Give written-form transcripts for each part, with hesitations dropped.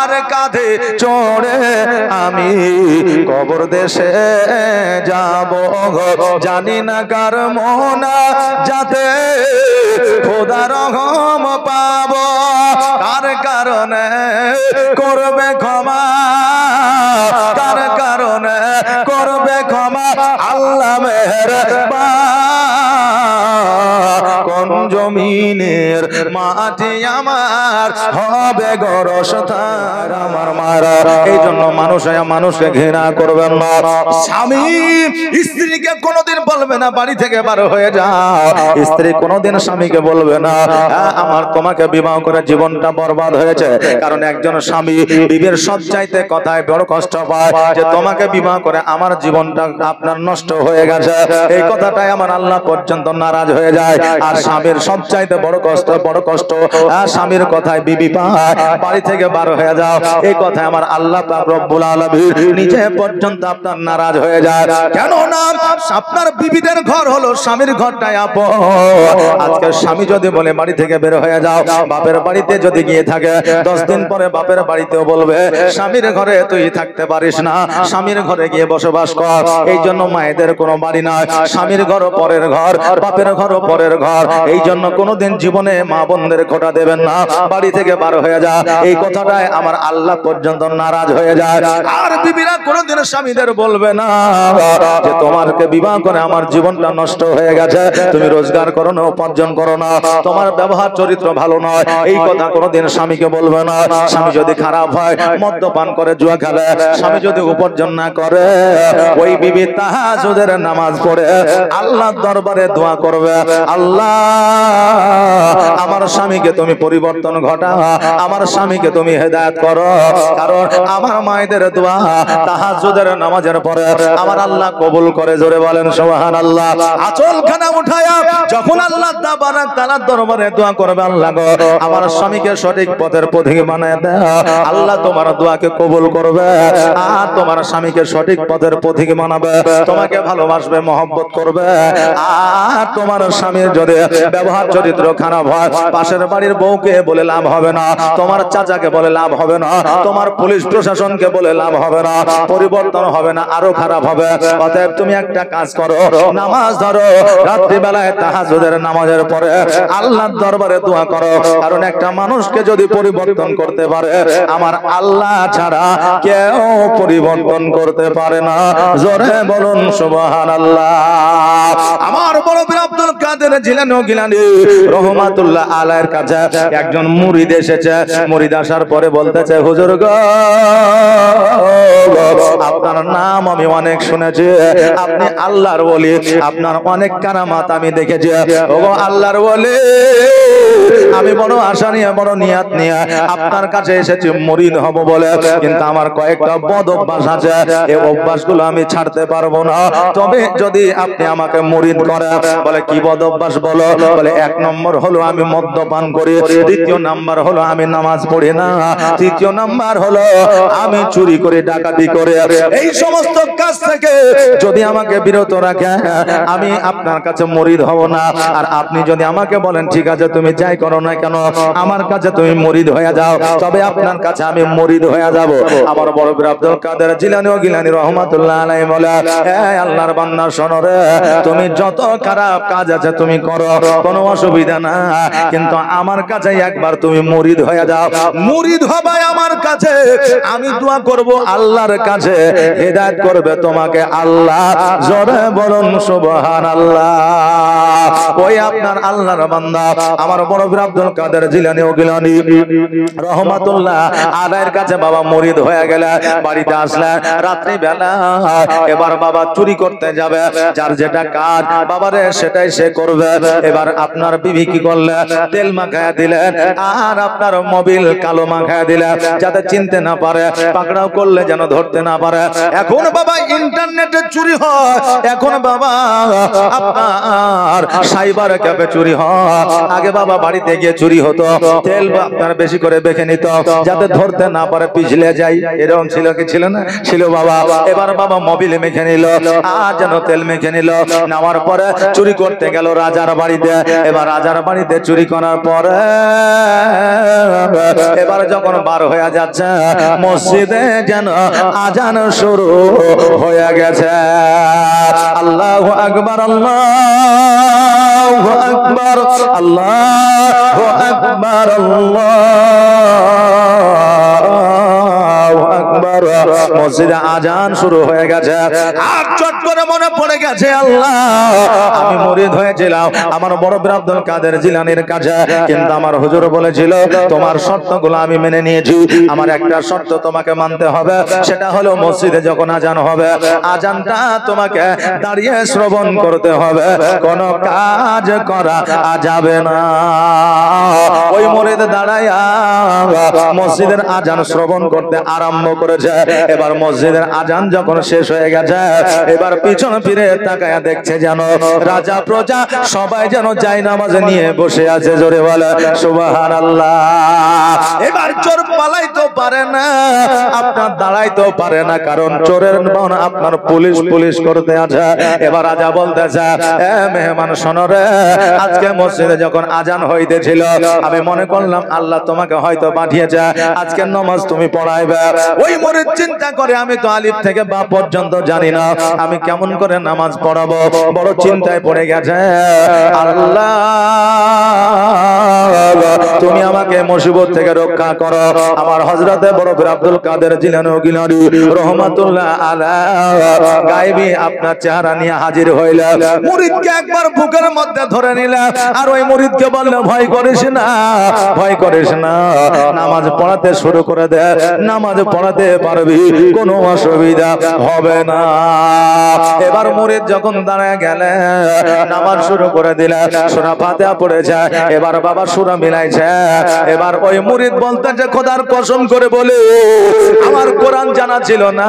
আর কাঁধে চড়ে আমি কবর দেশে যাব, জানি না কার মোনা যাতে খোদা রহম পাব, কার কারণে করবে ক্ষমা, কার কারণে করবে ক্ষমা আল্লাহ মেহেরবান। কোন জমিনের মাটি আমার হবে গরস্থান আমার মারা। এই জন্য মানুষকে ঘৃণা করবেন না। স্বামী স্ত্রীকে কোনোদিন বলবে না বাড়ি থেকে বার হয়ে যাও, স্ত্রী কোনোদিন স্বামীকে বলবে না আমার তোমাকে বিবাহ করে জীবনটা বরবাদ হয়েছে। কারণ একজন স্বামী বিবির সবচাইতে কথায় বড় কষ্ট পায় যে তোমাকে বিবাহ করে আমার জীবনটা আপনার নষ্ট হয়ে গেছে, এই কথাটাই আমার আল্লাহ পর্যন্ত নারাজ হয়ে যায়। আর স্বামীর সবচাইতে বড় কষ্ট স্বামীর কথায় বিবি পায় বাড়ি থেকে বার হয়ে যাও, এই কথায় আমার আল্লাহ পাক রব্বুল আলামিন নিজে পর্যন্ত আপনার নারাজ হয়ে যায়। কেন না আপনার বিবিদের ঘর হলো স্বামীর ঘরটাই আপন। আজকে স্বামী যদি বলে বাড়ি থেকে বের হয়ে যাও, বাপের বাড়িতে যদি গিয়ে থাকে 10 দিন পরে বাপের বাড়িতেও বলবে স্বামীর ঘরে তুই থাকতে পারিস না, স্বামীর ঘরে গিয়ে বসবাস কর। এই জন্য মায়েদের কোনো বাড়ি নয়, স্বামীর ঘর পরের ঘর, বাপের ঘর পরের ঘর। এই জন্য কোনোদিন জীবনে মা বোনদের খোটা দেবেন না বাড়ি থেকে বার হয়ে যা, এই কথাটাই আমার আল্লাহ পর্যন্ত নারাজ হয়ে যায়। আর বিবিরা কোনোদিন স্বামীদের বলবে না যে তোমাকে বিবাহ করে আমার জীবনটা নষ্ট হয়ে গেছে, তুমি রোজগার করো না, উপার্জন করো না, তোমার ব্যবহার চরিত্র ভালো নয়, এই কথা কোনোদিন স্বামীকে বলবে না। স্বামী যদি খারাপ হয়, মদ্যপান করে, জুয়া খেলে, স্বামী যদি উপার্জন না করে, ওই বিবি তাহাজ্জুদের নামাজ পড়ে আল্লাহর দরবারে দোয়া করবে, আল্লাহ আমার স্বামীকে তুমি পরিবর্তন ঘটাও, আমার স্বামীকে তুমি হেদায়েত করো। কারণ আমার মায়েদের দোয়া তাহাজ্জুদের নামাজের পরে আমার আল্লাহ কবুল করে। জোরে বলেন সুবহানাল্লাহ। আঁচলখানা উঠায়া যখন আল্লাহ তাবারাক তাআলার দরবারে দোয়া করবে, আল্লাহ গো আমার স্বামীকে সঠিক পথের পথিক বানায় দাও, আল্লাহ তোমার দোয়াকে কবুল করবে আর তোমার স্বামীকে সঠিক পথের পথিক বানাবে, তোমাকে ভালোবাসবে, মহব্বত করবে। আর তোমার স্বামীর যদি ব্যবহার চরিত্র খারাপ হয়, পাশের বাড়ির বউকে বলে লাভ হবে না, তোমার চাচাকে বলে লাভ হবে না, তোমার পুলিশ প্রশাসনকে বলে লাভ হবে না, পরিবর্তন হবে না, আরো খারাপ হবে। অতএব তুমি একটা কাজ করো, নামাজ ধরো, রাত্রি বেলায় তাহাজ্জুদের নামাজের পরে আল্লাহর দরবারে দোয়া করো। কারণ একটা মানুষকে যদি পরিবর্তন করতে পারে আমার আল্লাহ ছাড়া কেউ পরিবর্তন করতে পারে না। জোরে বলুন সুবহানাল্লাহ। আমার বড় পীর আব্দুল কাদের জিলানী রহমাতুল্লাহ আলাইহির কাছে একজন মুরিদ এসেছে। মুরিদ আসার পরে বলতেছে, হুজুর গো আপনার নাম আমি অনেক শুনেছি, আপনি আল্লাহর ওলি, আপনার অনেক কারামাত আমি দেখেছি। ওগো আল্লাহর ওলি, আমি বড় আশা নিয়ে, বড় নিয়াত নিয়ে আপনার কাছে এসেছি মুরিদ হব বলে, কিন্তু আমার কয়েকটা বদ অভ্যাস আছে, এই অভ্যাসগুলো আমি ছাড়তে পারবো না। তবে যদি আপনি আমাকে মুরিদ করেন, বলে কি বদ অভ্যাস বলো? বলে 1 নম্বর হলো আমি মদ্যপান করি, 2য় নাম্বার হলো আমি নামাজ পড়ি না, 3য় নাম্বার হলো আমি চুরি করে, ডাকাতি করে। এই সমস্ত কাজ থেকে যদি আমাকে বিরত রাখে আমি আপনার কাছে মুরিদ হব না। আর আপনি যদি আমাকে বলেন ঠিক আছে তুমি যাই করো না কেন, আমার কাছে তুমি মুরিদ হয়ে যাও, তবে আপনার কাছে আমি মুরিদ হয়ে যাব। আমার বড় পীর আব্দুল কাদের জিলানী রহমাতুল্লাহ আলাইহি বলে, হে আল্লাহর বান্দা শোনো রে, তুমি যত খারাপ কাজ আছে তুমি করো, কোনো অসুবিধা না, কিন্তু আমার কাছে একবার তুমি মুরিদ হয়ে যাও। মুরিদ হবে আমার কাছে, আমি দোয়া করব আল্লাহর কাছে, হেদায়েত করবে তোমাকে আল্লাহ। জোরে বলুন সুবহানাল্লাহ। ওই আপনার আল্লাহর বান্দা আমার বড় পীর আব্দুল কাদের জিলানী রহমাতুল্লাহ আলাইহির কাছে বাবা মুরিদ হয়ে গেল। বাড়িতে আসলেন রাত্রি বেলা, এবার বাবা চুরি করতে যাবে, যার যেটা কাজ বাবারে সেটাই সে করবে। এবার আপনার বিবি কি করলেন? তেল মাখায়া দিলেন আর আপনার মোবিল কালো মাখায়া দিলেন, যাতে চিনতে না পারে, পাকড়াও করলে যেন ধরতে না পারে। এখন বাবা ইন্টারনেটে চুরি হয়, এখন বাবা আপনার সাইবার ক্যাফে চুরি হয়। আগে বাবা বাড়িতে গিয়ে চুরি হতো, তেল আপনার বেশি করে বেঁকে নিত যাতে ধরতে না পারে, পিছলে যাই, এরকম ছিল কি ছিল না? ছিল বাবা। এবার বাবা মোবিল মেখে নিল আর যেন তেল মেখে নিল, নেওয়ার পরে চুরি করতে গেল রাজার বাড়িতে। এবার রাজার বাড়িতে চুরি করার পরে এবার যখন বার হয়ে যাচ্ছে মসজিদে যেন আজান শুরু হয়ে গেছে। আল্লাহু আকবার, আল্লাহু আকবার, আল্লাহু আকবার, আল্লাহু আকবার। মসজিদে আজান শুরু হয়ে গেছে। আর চট করে মনে পড়ে গেছে, আল্লাহ আমি মুরিদ হয়েছিলাম আমার বড় পীর আব্দুল কাদের জিলানীর কাছে, কিন্তু আমার হুজুর বলেছিল তোমার শর্তগুলো আমি মেনে নিয়েছি, আমার একটা শর্ত তোমাকে মানতে হবে, সেটা হলো মসজিদে যখন আজান হবে আজানটা তোমাকে দাঁড়িয়ে শ্রবণ করতে হবে, কোনো কাজ করা যাবে না। ওই মুরিদ দাঁড়ায়া মসজিদের আজান শ্রবণ করতে আরম্ভ করেছে। এবার মসজিদের আজান যখন শেষ হয়ে গেছে, এবার পিছন ফিরে তাকায়া দেখছে যেন রাজা প্রজা সবাই যেন যায় নামাজে নিয়ে বসে আছে। জোরে বলে সুবহানাল্লাহ। এবার চোর পালাইতে পারে না, আপনার দাঁড়াইতে পারে না, কারণ চোরের মন আপনার পুলিশ পুলিশ করতে আছে। এবার রাজা বলতেছে, এ মেহমান শোনো রে, আজকে মসজিদে যখন আজান হইতেছিল আমি মনে করলাম আল্লাহ তোমাকে হয়তো পাঠিয়েছে, আজকে নামাজ তুমি পড়াইবে। ওই মুরিদ চিন্তা করে আমি তো আলিফ থেকে বা পর্যন্ত জানি না, আমি কেমন করে নামাজ পড়াবো, বড় চিন্তায় পড়ে গেছে। আল্লাহ তুমি আমাকে মুসিবত থেকে রক্ষা করো। আমার হযরতে বড় পীর আব্দুল কাদের জিলানী গিলানী রহমাতুল্লাহ আলাইহি গায়বী আপনার চেহারা নিয়ে হাজির হইল। মুরিদকে একবার বুকের মধ্যে ধরে নিল, আর ওই মুরিদকে বলল ভয় করিস না, ভয় করিস না, নামাজ পড়াতে শুরু করে দে, নামাজ পড়াতে পারবি, কোনো অসুবিধা হবে না। এবার মুরিদ যখন দাঁড়ায় গেলে নামাজ শুরু করে দিল, সূরা ফাতিহা পড়েছে, এবার বাবা সূরা মিলাইছে। এবার ওই মুরিদ বলতেছে খোদার কসম করে বলে আমার কোরআন জানা ছিল না।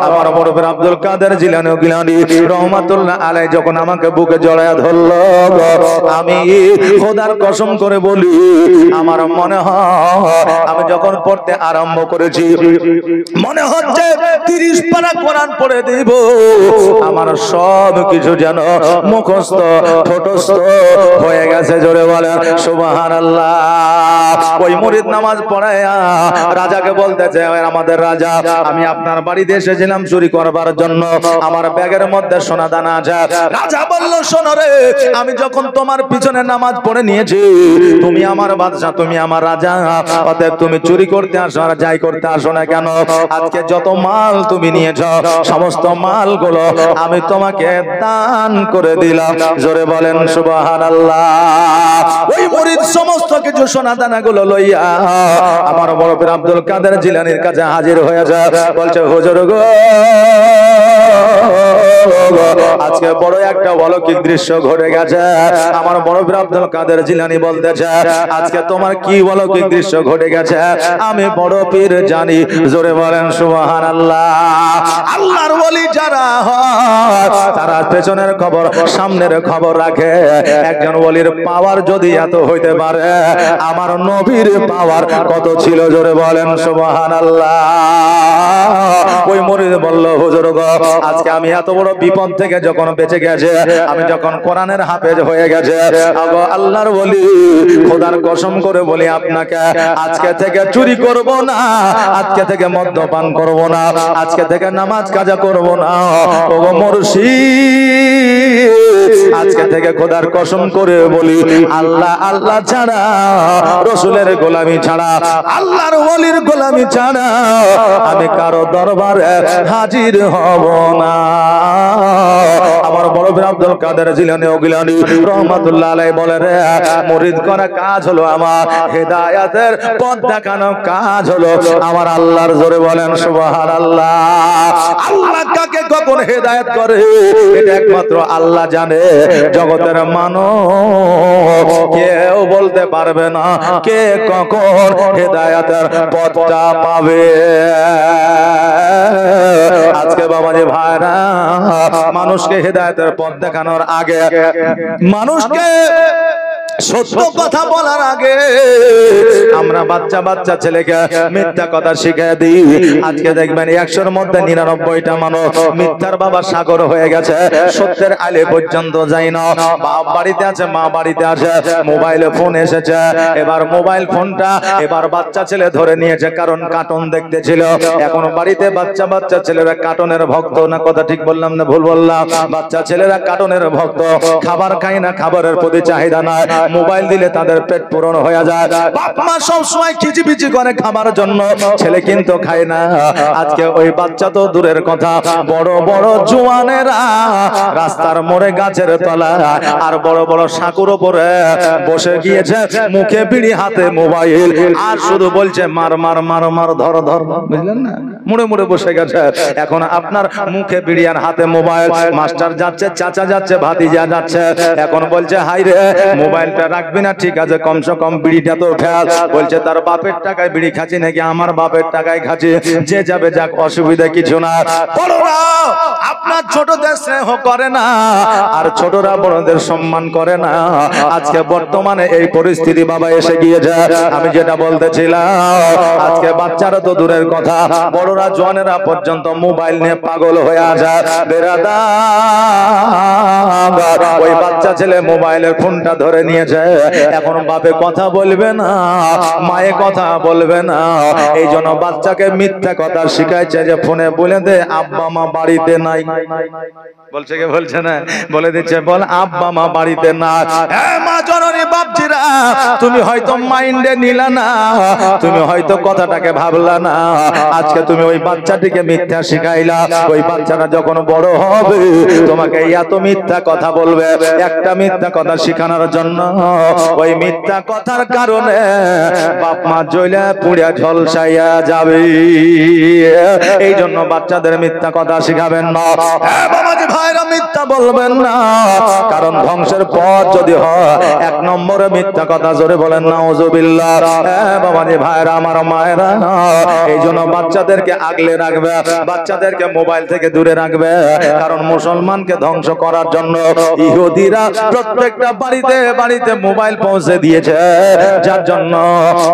আমার বড় পীর আব্দুল কাদের জিলানী গিলানী রহমাতুল্লাহ আলাইহি যখন আমাকে বুকে জড়ায়া ধরলো, আমি খোদার কসম করে বলি আমার মনে হয় আমি যখন পড়তে আরম্ভ করেছি মনে হচ্ছে 30 পারা কোরআন পড়ে দেব, আমার সব কিছু যেন মুখস্থ ঠোঁটস্থ হয়ে গেছে। জোরে বলেন সুবহানাল্লাহ। ওই মুরিদ নামাজ পড়ায়া রাজাকে বলতেছে, আমাদের রাজা আমি আপনার বাড়িতে এসেছিলাম চুরি করবার জন্য, আমার ব্যাগের মধ্যে সোনা দানা আছে। রাজা বলল শোনো রে, আমি যখন তোমার পিছনে নামাজ পড়ে নিয়েছি, তুমি আমার বাদশা, তুমি আমার রাজা, অতএব তুমি চুরি করতে আসো আর যাই করতে আসো না কেন, আজকে যত মাল তুমি নিয়েছো সমস্ত মালগুলো আমি তোমাকে দান করে দিলাম। জোরে বলেন সুবহানাল্লাহ। ওই মুরিদ সমস্ত কিছু সোনা দানাগুলো লইয়া আমার বড় পীর আব্দুল কাদের জিলানীর কাছে হাজির হয়ে যায়। বলছে হুজুর গো, আজকে বড় একটা অলৌকিক দৃশ্য ঘটে গেছে। আমার বড় পীর আব্দুল কাদের জিলানী বলতেছে, আজকে তোমার কি অলৌকিক দৃশ্য ঘটে গেছে আমি বড় পীর জানি। জোরে বলেন সুবহানাল্লাহ। আল্লাহর ওলি যারা হয় তারা পেছনের খবর সামনের খবর রাখে। একজন ওলির পাওয়ার যদি এত হইতে পারে, আমার নবীর পাওয়ার কত ছিল। জোরে বলেন সুবহানাল্লাহ। ওই মুরিদ বলল হুজুর গো, আজকে আমি এত বড় বিপদ থেকে যখন বেঁচে গেছে, আমি যখন কোরআনের হাফেজ হয়ে গেছে, আগো আল্লাহর ওলি খোদার কসম করে বলি আপনাকে আজকে থেকে চুরি করব না, আজকে থেকে মদ্যপান করব না, আজকে থেকে নামাজ কাজা করব না। ওগো মুর্শিদ, আজকে থেকে খোদার কসম করে বলি আল্লাহ আল্লাহ ছাড়া, রাসূলের গোলামি ছাড়া, আল্লাহর ওলির গোলামি ছাড়া আমি কারো দরবারে হাজির হব না। আমার বড় পীর আব্দুল কাদের জিলানী গিলানী রহমাতুল্লাহ আলাইহি বলে রে, মুরিদ করা কাজ হলো আমার, হেদায়েতের পথ দেখানো কাজ হলো আমার আল্লাহর। জোরে বলেন সুবহানাল্লাহ। আল্লাহ কাকে কখন হেদায়েত করে এটা একমাত্র আল্লাহ জানে। জগতের মানুষ কেউ বলতে পারবে না কে কখন হেদায়েতের পথটা পাবে। আজকে বাবাজি ভাইরা, মানুষকে হেদায়েতের পথ দেখানোর আগে মানুষকে সত্য কথা বলার আগে আমরা বাচ্চা বাচ্চা ছেলেকে মিথ্যা কথা শিখিয়ে দিই। আজকে দেখবেন 100-র মধ্যে 99টা মানুষ মিথ্যার বাবা সাগর হয়ে গেছে, সত্যের আলে পর্যন্ত যায় না। বাপ বাড়িতে আছে, মা বাড়িতে আছে, মোবাইলে ফোন এসেছে, এবার মোবাইল ফোনটা এবার বাচ্চা ছেলে ধরে নিয়েছে, কারণ কার্টুন দেখতেছিল। এখন বাড়িতে বাচ্চা বাচ্চা ছেলেরা কার্টুনের ভক্ত। না কথা ঠিক বললাম না ভুল বললাম? বাচ্চা ছেলেরা কার্টুনের ভক্ত, খাবার খায় না, খাবারের প্রতি চাহিদা নাই। মোবাইল দিলে তাদের পেট পূরণ হয়ে যায়। বাপ মা সব সময় খিচিবিচি করে খাবার জন্য, ছেলে কিন্তু খায় না। আজকে ওই বাচ্চা তো দূরের কথা, বড় বড় জওয়ানেরা রাস্তার মোড়ে গাছের তলায় আর বড় বড় সাঁকুর উপরে বসে গিয়েছে, মুখে বিড়ি হাতে মোবাইল, আর শুধু বলছে মার মার মার মার ধর ধর, বুঝলেন না? মুড়ে মুড়ে বসে গেছে। এখন আপনার মুখে বিড়ি আর হাতে মোবাইল, মাস্টার যাচ্ছে, চাচা যাচ্ছে, ভাতিজা যাচ্ছে, এখন বলছে হাই রে মোবাইলটা রাখবি না? ঠিক আছে, কমসে কম বিড়িটা তো ফেল। বলছে তার বাপের টাকায় বিড়ি খাচ্ছি নাকি আমার বাপের টাকায় খাচ্ছি, যে যাবে যাক, অসুবিধা কিছু না। বড়রা আপনার ছোটদের স্নেহ করে না, আর ছোটরা বড়দের সম্মান করে না। আজকে বর্তমানে এই পরিস্থিতি বাবা এসে গিয়েছে। আমি যেটা বলতেছিলাম, আজকে বাচ্চারা তো দূরের কথা, বড়রা জওয়ানেরা পর্যন্ত মোবাইল নিয়ে পাগল হয়ে আছে। বেরাদার ওই বাচ্চা ছেলে মোবাইলের ফোনটা ধরে নিয়েছে, এখন বাপে কথা বলবে না, মায়ে কথা বলবে না। এই জন্য বাচ্চাকে মিথ্যা কথা শিখাইছে যে ফোনে বলে দে আব্বা মা বাড়িতে নাই। বলছে কে? বলছে না, বলে দিচ্ছে বল আব্বা মা বাড়িতে না। মা জননী বাপজিরা, তুমি হয়তো মাইন্ডে নিলা না, তুমি হয়তো কথাটাকে ভাবলা না। আজকে তুমি ওই বাচ্চাটিকে মিথ্যা শিখাইলা, ওই বাচ্চাটা যখন বড় হবে তোমাকে এত মিথ্যা কথা বলবে। একটা মিথ্যা কথা শিখানোর জন্য ওই মিথ্যা কথার কারণে বাপ মা জ্বলে পুড়ে ঝলসাইয়া যাবে। এই জন্য বাচ্চাদের মিথ্যা কথা শিখাবেন না। বাবাজি ভাইরা মিথ্যা বলবেন না, কারণ ধ্বংসের পথ যদি হয় 1 নম্বরে মিথ্যা কথা। জোরে বলেন নাউজুবিল্লাহ। বাবাজি ভাইরা, আমার মায়েরা, এই জন্য বাচ্চাদেরকে আগলে রাখবে, বাচ্চাদেরকে মোবাইল থেকে দূরে রাখবে। কারণ মুসলমানকে ধ্বংস করার জন্য ইহুদিরা প্রত্যেকটা বাড়িতে বাড়িতে মোবাইল পৌঁছে দিয়েছে, যার জন্য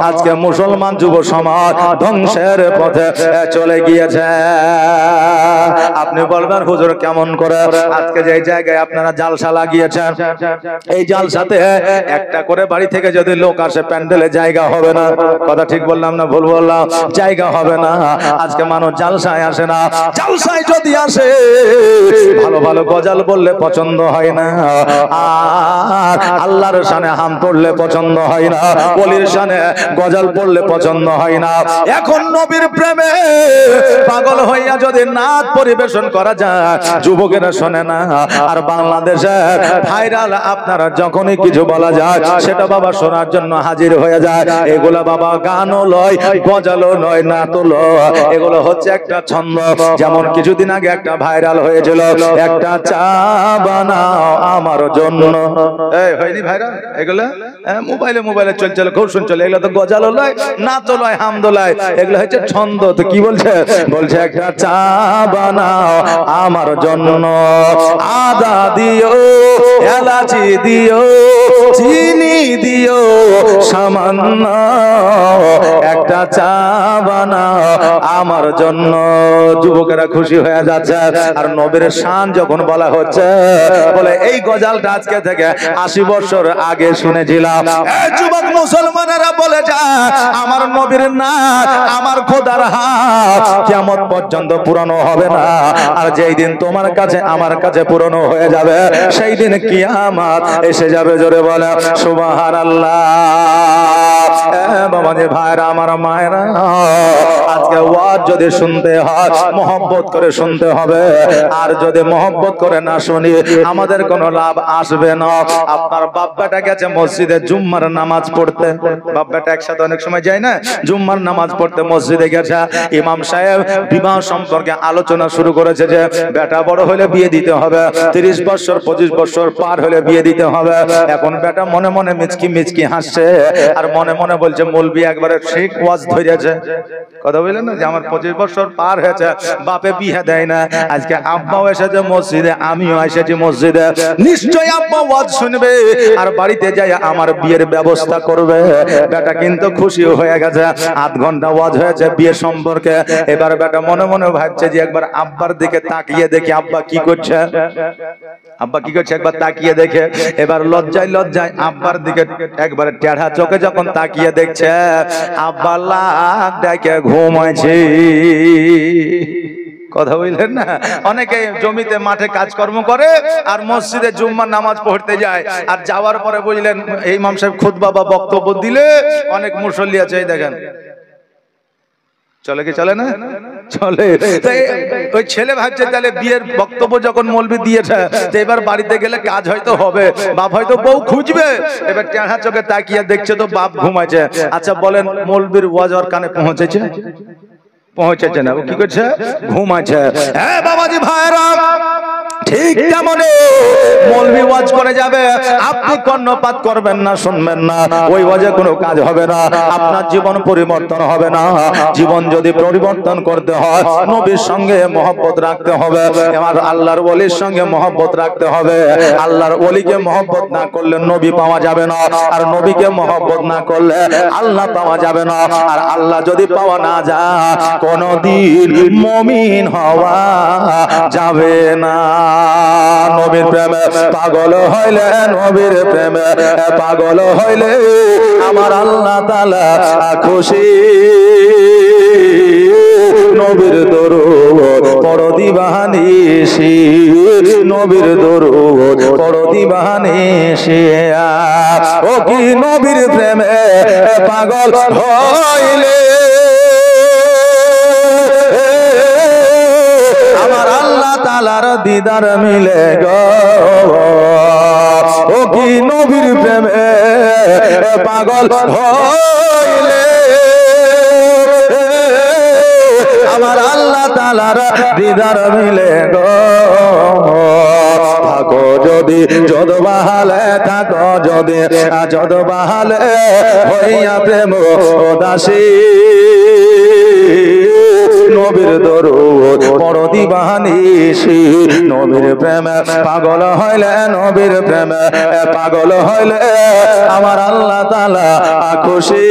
আজকে মুসলমান যুব সমাজ ধ্বংসের পথে চলে গিয়েছে। আপনি বলবেন হুজুর কেমন করে? আজকে যে জায়গায় আপনারা জালসা লাগিয়েছেন, এই জালসাতে একটা করে বাড়ি থেকে যদি লোক আসে, প্যান্ডেলে জায়গা হবে না। কথা ঠিক বললাম না ভুল বললাম? জায়গা হবে না। আজকে মানুষ জালসায় আসে না। জালসায় যদি আসে, ভালো ভালো গজাল বললে পছন্দ হয় না, আর আল্লাহর শানে হাম পড়লে পছন্দ হয় না, ওলির শানে গজাল পড়লে পছন্দ হয় না। এখন নবীর প্রেমে পাগল হইয়া যদি নাচ পরিবেশন করা যায়, যুবকেরা শোনে না। আর বাংলাদেশের ভাইরাল আপনারা যখনই কিছু বলা যায়, সেটা বাবা শোনার জন্য হাজির হয়ে যায়। এগুলা বাবা গানও লয়, গজালও নয়, নাচও লয়, এগুলো হচ্ছে একটা ছন্দ। যেমন কিছুদিন আগে একটা ভাইরাল হয়েছিল, একটা চা বানাও আমার জন্য। এই হয়নি ভাইরাল? এগুলো মোবাইলে মোবাইলে চলছিল, খুব শুনছিল। এগুলো তো গজালও লয়, নাচও লয়, হামদও লয়, এগুলো হচ্ছে ছন্দ। তো কি বলছে? বলছে একটা চা বানাও আমার জন্য, আদা দিও, এলাচি দিও, চিনি দিও সামান্য, একটা চা বানাও আমার জন্য। যুবকেরা খুশি হয়ে যাচ্ছে। আর নবীর শান যখন বলা হচ্ছে, বলে এই গজালটা আজকে থেকে 80 বছর আগে শুনেছিলাম। যুবক মুসলমানেরা বলে যায়, আমার নবীর নাম, আমার খোদার হাত কিয়ামত পর্যন্ত পুরানো হবে না। আর যেই দিন তোমার কাছে আমার কাছে পুরানো হয়ে যাবে, সেই দিন কিয়ামত এসে যাবে। জোরে বলে সুবহানাল্লাহ। বাবাজি ভাইরা, আমার মায়েরা, আজকে ওয়াজ যদি শুনতে হয়, মহব্বত করে শুনতে হবে। আর যদি মহব্বত করে না শুনি, আমাদের কোনো লাভ আসবে না। আপনার বাপ বেটা গেছে মসজিদে জুম্মার নামাজ পড়তে, বাপ বেটা একসাথে অনেক সময় যায় না, জুম্মার নামাজ পড়তে মসজিদে গেছে। ইমাম সাহেব বিবাহ সম্পর্কে আলোচনা শুরু করেছে যে বেটা বড় হলে বিয়ে দিতে হবে, 30 বছর 25 বছর পার হলে বিয়ে দিতে হবে। এখন বেটা মনে মনে মিচকি মিচকি হাসছে আর মনে মনে বলছে মৌলবি একবারে ঠিক ওয়াজ ধরেছে। কথা বললেন না যে আমার 25 বছর পার হয়েছে, বাপে বিয়ে দেয় না। আজকে আব্বাও এসেছে মসজিদে, আমিও এসেছি মসজিদে, নিশ্চয় আব্বা ওয়াজ শুনবে আর বাড়িতে যাই আমার বিয়ের ব্যবস্থা করবে। বেটা কিন্তু খুশি হয়ে গেছে, আধ ঘন্টা ওয়াজ হয়েছে বিয়ে সম্পর্কে। এবার বেটা মনে মনে ভাবছে যে একবার আব্বার দিকে তাকিয়ে দেখি আব্বা কি করছে, আব্বা কি করছে একবার তাকিয়ে দেখে। এবার লজ্জায় লজ্জায় আব্বার দিকে একবারে টেढ़া চোখে যখন তাকিয়ে দেখছে, আব্বা লাখ ডাকে ঘুমাইছে। কথা বললেন না, অনেকে জমিতে মাঠে কাজকর্ম করে আর মসজিদে জুম্মার নামাজ পড়তে যায়, আর যাওয়ার পরে বুঝলেন এই ইমাম সাহেব খুতবা বা বক্তব্য দিলে অনেক মুসল্লি আছে, এই দেখেন চলে কি চলে না চলে। ওই ছেলে ভাবছে তাহলে বিয়ের বক্তব্য যখন মৌলবি দিয়েছে এবার বাড়িতে গেলে কাজ হয়তো হবে, বাপ হয়তো বউ খুঁজবে। এবার টেढ़া চোখে তাকিয়ে দেখছে তো বাপ ঘুমাইছে। আচ্ছা বলেন মৌলবির ওয়াজ ওর কানে পৌঁছেছে? পৌঁছেছে না, ও কি করছে? ঘুমাচ্ছে। হ্যাঁ বাবাজি ভাইরা, ঠিক তেমনি মৌলবি ওয়াজ করে যাবে, আপনি কর্ণপাত করবেন না, শুনবেন না, ওই ওয়াজে কোনো কাজ হবে না, আপনার জীবন পরিবর্তন হবে না। জীবন যদি পরিবর্তন করতে হয় নবীর সঙ্গে মহব্বত রাখতে হবে, আমার আল্লাহর ওলির সঙ্গে মহব্বত রাখতে হবে। আল্লাহর ওলিকে মহব্বত না করলে নবী পাওয়া যাবে না, আর নবীকে মহব্বত না করলে আল্লাহ পাওয়া যাবে না। আর আল্লাহ যদি পাওয়া না যায় কোনদিন মুমিন হওয়া যাবে না। নবীর প্রেমে পাগল হইলে, নবীর প্রেমে পাগল হইলে আমার আল্লাহ তাআলা খুশি। নবীর দরুদ পড়ো দিবানিশি, নবীর দরুদ পড়ো দিবানিশি। ও কি নবীর প্রেমে পাগল হইলে আমার আল্লাহ তাআলার দিদার মিলে গো। ও কি নবীর প্রেমে পাগল হইলে আমার আল্লাহ তাআলার দিদার মিলে গো। থাকো যদি যদ বাহালে, থাকো যদি যদ বাহালে হইয়া প্রেম দাসী। নবীর দরুদ পড়ো দিবানিশি, নবীর প্রেমে পাগল হইলে, নবীর প্রেমে পাগল হইলে আমার আল্লাহ তাআলা খুশি।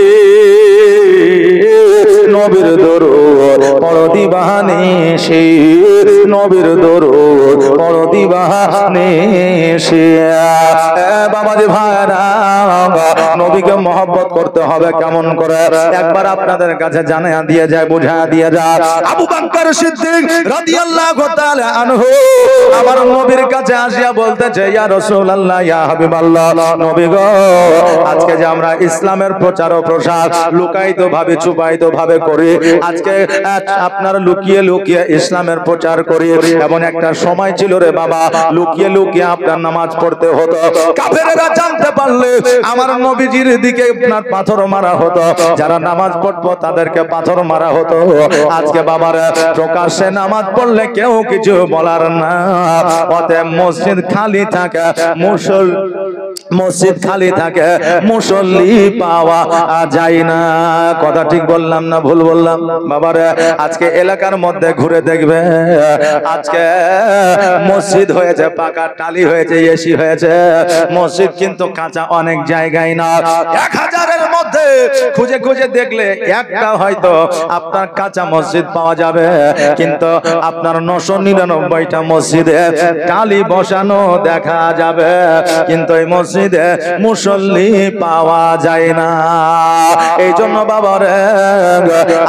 নবীর দরুদ পড়ো দিবানিশি, নবীর দরুদ পড়ো দিবানিশি। বাবাজি ভাইরা, নবীকে মহব্বত করতে হবে কেমন করে একবার আপনাদের কাছে জানিয়ে দিয়ে যায়, বুঝা দিয়ে যায়। আবু বকর সিদ্দিক রাদিয়াল্লাহু তাআলা আনহু আমার নবীর কাছে আসিয়া বলতেছে, ইয়া রাসূলুল্লাহ, ইয়া হাবিবাল্লাহ, নবী গো, আজকে যে আমরা ইসলামের প্রচার ও প্রসার লুকায়িত ভাবে চুপায়িত ভাবে করি, আজকে আপনার লুকিয়ে লুকিয়ে ইসলামের প্রচার করি। এমন একটা সময় ছিল রে বাবা, লুকিয়ে লুকিয়ে আপনার নামাজ পড়তে হতো, কাফেররা জানতে পারলে আমার নবীজির দিকে আপনার পাথর মারা হতো, যারা নামাজ পড়তো তাদেরকে পাথর মারা হতো। আজকে বাবার প্রকাশ্যে নামাজ পড়লে কেউ কিছু বলার না, অতএব মসজিদ খালি থাকে, মসজিদ খালি থাকে, মুসল্লি পাওয়া যায় না। কথা ঠিক বললাম না ভুল বললাম? বাবারে আজকে এলাকার মধ্যে ঘুরে দেখবে, আজকে মসজিদ হয়েছে পাকা, টালি হয়েছে, এসি হয়েছে, মসজিদ কিন্তু কাঁচা অনেক জায়গায় না। 1000-এর মধ্যে খুঁজে খুঁজে দেখলে একটা হয়তো আপনার কাঁচা মসজিদ পাওয়া যাবে, কিন্তু আপনার 999টা মসজিদে টালি বসানো দেখা যাবে, কিন্তু এই মসজিদে মুসল্লি পাওয়া যায় না। এই জন্য বাবারে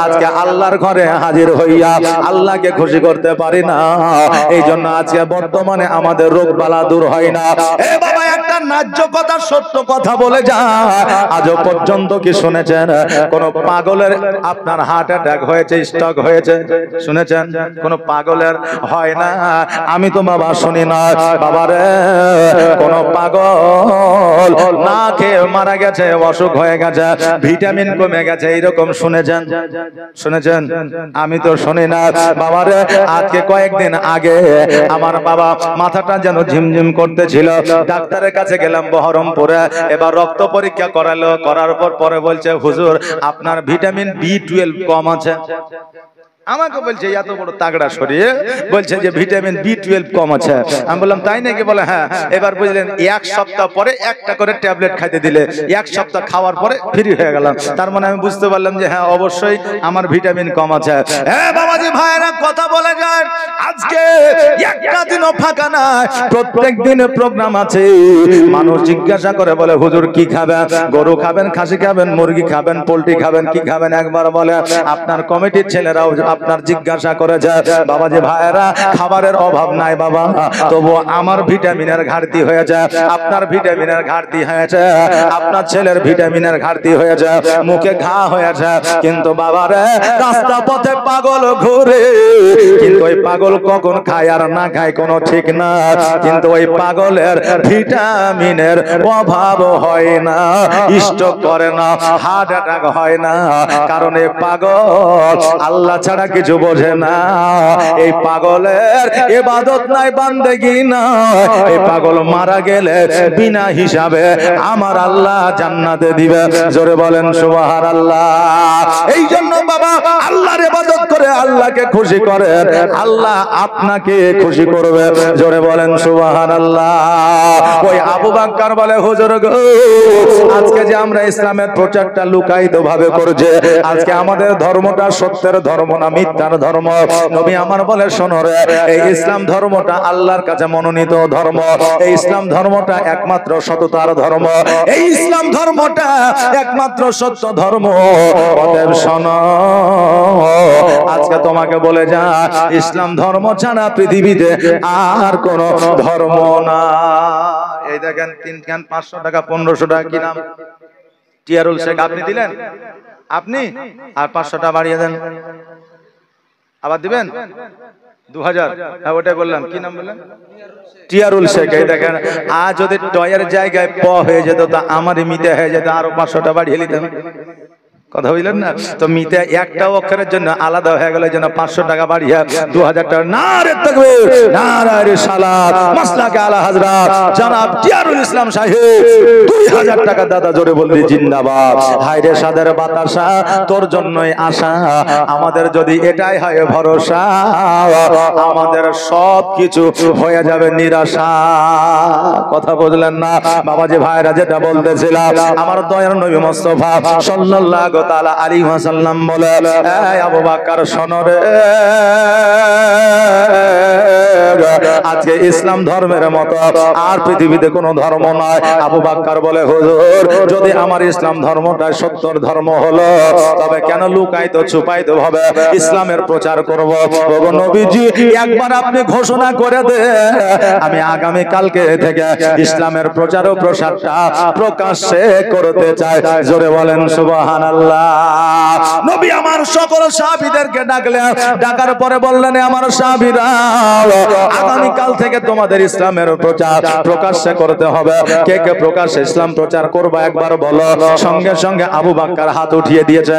আজকে আল্লাহর ঘরে হাজির হইয়া আল্লাহকে খুশি করতে পারি না। এই জন্য আজকে বর্তমানে আমাদের রোগ বালা দূর হয় না। এ বাবা, একটা ন্যায্য কথা, সত্য কথা বলে যায়, আজও পর্যন্ত কি শুনেছেন কোন পাগলের আপনার হার্ট অ্যাটাক হয়েছে, স্ট্রোক হয়েছে? শুনেছেন? কোন পাগলের হয় না। আমি তো বাবা শুনি না বাবারে কোন পাগল না খেয়ে মারা গেছে, অসুখ হয়ে গেছে, ভিটামিন কমে গেছে, এইরকম শুনেছেন? শুনেছেন? আমি তো শুনি না বাবারে। আজকে কয়েকদিন আগে আমার বাবা মাথাটা যেন ঝিমঝিম করতেছিল, ডাক্তারের কাছে গেলাম বহরমপুরে। এবার রক্ত পরীক্ষা করালো, করার পর পরে বলছে হুজুর আপনার ভিটামিন B12 কম আছে। আমাকে বলছে এত বড় তাগড়া শরীর, বলছে যে ভিটামিন B12 কম আছে। আমি বললাম তাই নাকি? বলে হ্যাঁ। এবার বুঝলেন 1 সপ্তাহ পরে একটা করে ট্যাবলেট খাইতে দিলে, 1 সপ্তাহ খাওয়ার পরে ফ্রি হয়ে গেলাম। তার মানে আমি বুঝতে পারলাম যে হ্যাঁ অবশ্যই আমার ভিটামিন কম আছে। হ্যাঁ বাবাজি ভাইরা কথা বলে যায়, আজকে একটা দিনও ফাঁকা নাই, প্রত্যেক দিনে প্রোগ্রাম আছে। মানুষ জিজ্ঞাসা করে বলে হুজুর কি খাবেন? গরু খাবেন, খাসি খাবেন, মুরগি খাবেন, পোল্ট্রি খাবেন, কি খাবেন? একবার বলে আপনার কমিটির ছেলেরাও আপনার জিজ্ঞাসা করে যায় বাবাজি ভাইরা খাবারের অভাব নাই বাবা, তবু আমার ভিটামিনের ঘাটতি হয়ে যায়, আপনার ভিটামিনের ঘাটতি হয়েছে, আপনার ছেলের ভিটামিনের ঘাটতি হয়ে যায়, মুখে ঘা হয়ে যায়। কিন্তু বাবারে রাস্তা পথে পাগল ঘুরে, কিন্তু ওই পাগল কখন খায় আর না খায় কোনো ঠিক না। কিন্তু ওই পাগলের ভিটামিনের অভাব হয় না, স্ট্রোক করে না, হার্ট অ্যাটাক হয় না, কারণ এই পাগল আল্লাহ ছাড়া কিছু বোঝে না। এই পাগলের ইবাদত নাই, বান্দেগি না। এই পাগল মারা গেলে বিনা হিসাবে আমার আল্লাহ জান্নাতে দিবে। জোরে বলেন সুবহানাল্লাহ। এই জন্য বাবা আল্লাহর ইবাদত করে আল্লাহকে খুশি করেন, আল্লাহ আপনাকে খুশি করবে। জোরে বলেন সুবহানাল্লাহ। ওই আবু বকর বলে হুজুর গো, আজকে যে আমরা ইসলামের প্রচারটা লুকায়িত ভাবে করছে, আজকে আমাদের ধর্মটা সত্যের ধর্ম না মিথ্যার ধর্ম। নবী আমার বলে শোনো রে, এই ইসলাম ধর্মটা আল্লাহর কাছে মনোনীত ধর্ম, এই ইসলাম ধর্মটা একমাত্র সততার ধর্ম, এই ইসলাম ধর্মটা একমাত্র সত্য ধর্ম। অতএব শোনো, আজকে তোমাকে বলে যা ইসলাম ধর্ম ছাড়া পৃথিবীতে আর কোন ধর্ম না। এই দেখেন 3 খান 500 টাকা 1500 টাকা কি নাম? টিয়ারুল শেখ আপনি দিলেন, আপনি আর 500 টাকা বাড়িয়ে দেন। আবার দিবেন 2000। হ্যাঁ ওটাই বললাম, কি নাম বললেন? টিয়ারুল শেখ। এই দেখেন আজ যদি টয়ের জায়গায় প হয়ে যেত তা আমারই মিতে হয়ে যেত, আরো 500 টাকা বাড়িয়ে নিতাম। কথা বুঝলেন না? তো মিতে একটা অক্ষরের জন্য আলাদা হয়ে গেল, জন্য 500 টাকা বাড়িয়ে 2000 টাকা। নারে তাকবীর, নারে রিসালাত, মাসলাকে আলা হযরত জনাব টিয়ারুল ইসলাম সাহেব 2000 টাকা দাদা। জোরে বললি জিন্দাবাদ। হায়রে সাদের বাতাসা তোর জন্যই আশা, আমাদের যদি এটাই হয় ভরসা, আমাদের সব কিছু হয়ে যাবে নিরাশা। কথা বুঝলেন না বাবাজি ভাইরা? যেটা বলতেছিলাম, আমার দয়ার নবী মুস্তাফা সাল্লাল্লাহু তাআলা আলাইহি ওয়াসাল্লাম বলে, এই আবু বকর শোনো রে, আজকে ইসলাম ধর্মের মতো আর পৃথিবীতে কোনো ধর্ম নাই। আবু বকর বলে হুজুর, যদি আমার ইসলাম ধর্মটাই সত্যর ধর্ম হলো, তবে কেন লুকায়িত ছুপায়িত ভাবে ইসলামের প্রচার করব? ওগো নবীজি, একবার আপনি ঘোষণা করে দেন, আমি আগামী কালকে থেকে ইসলামের প্রচার ও প্রসারটা প্রকাশ্যে করতে চাই। জোরে বলেন সুবহানাল্লাহ। নবী আমার সকল সাহাবীদেরকে ডাকলেন, ডাকার পরে বললেন, আমার সাহাবীরা, আগামী কাল থেকে তোমাদের ইসলামের প্রচার প্রকাশ্যে করতে হবে। কে কে প্রকাশ্যে ইসলাম প্রচার করবে একবার বলো। সঙ্গে সঙ্গে আবু বকর হাত উঠিয়ে দিয়েছে।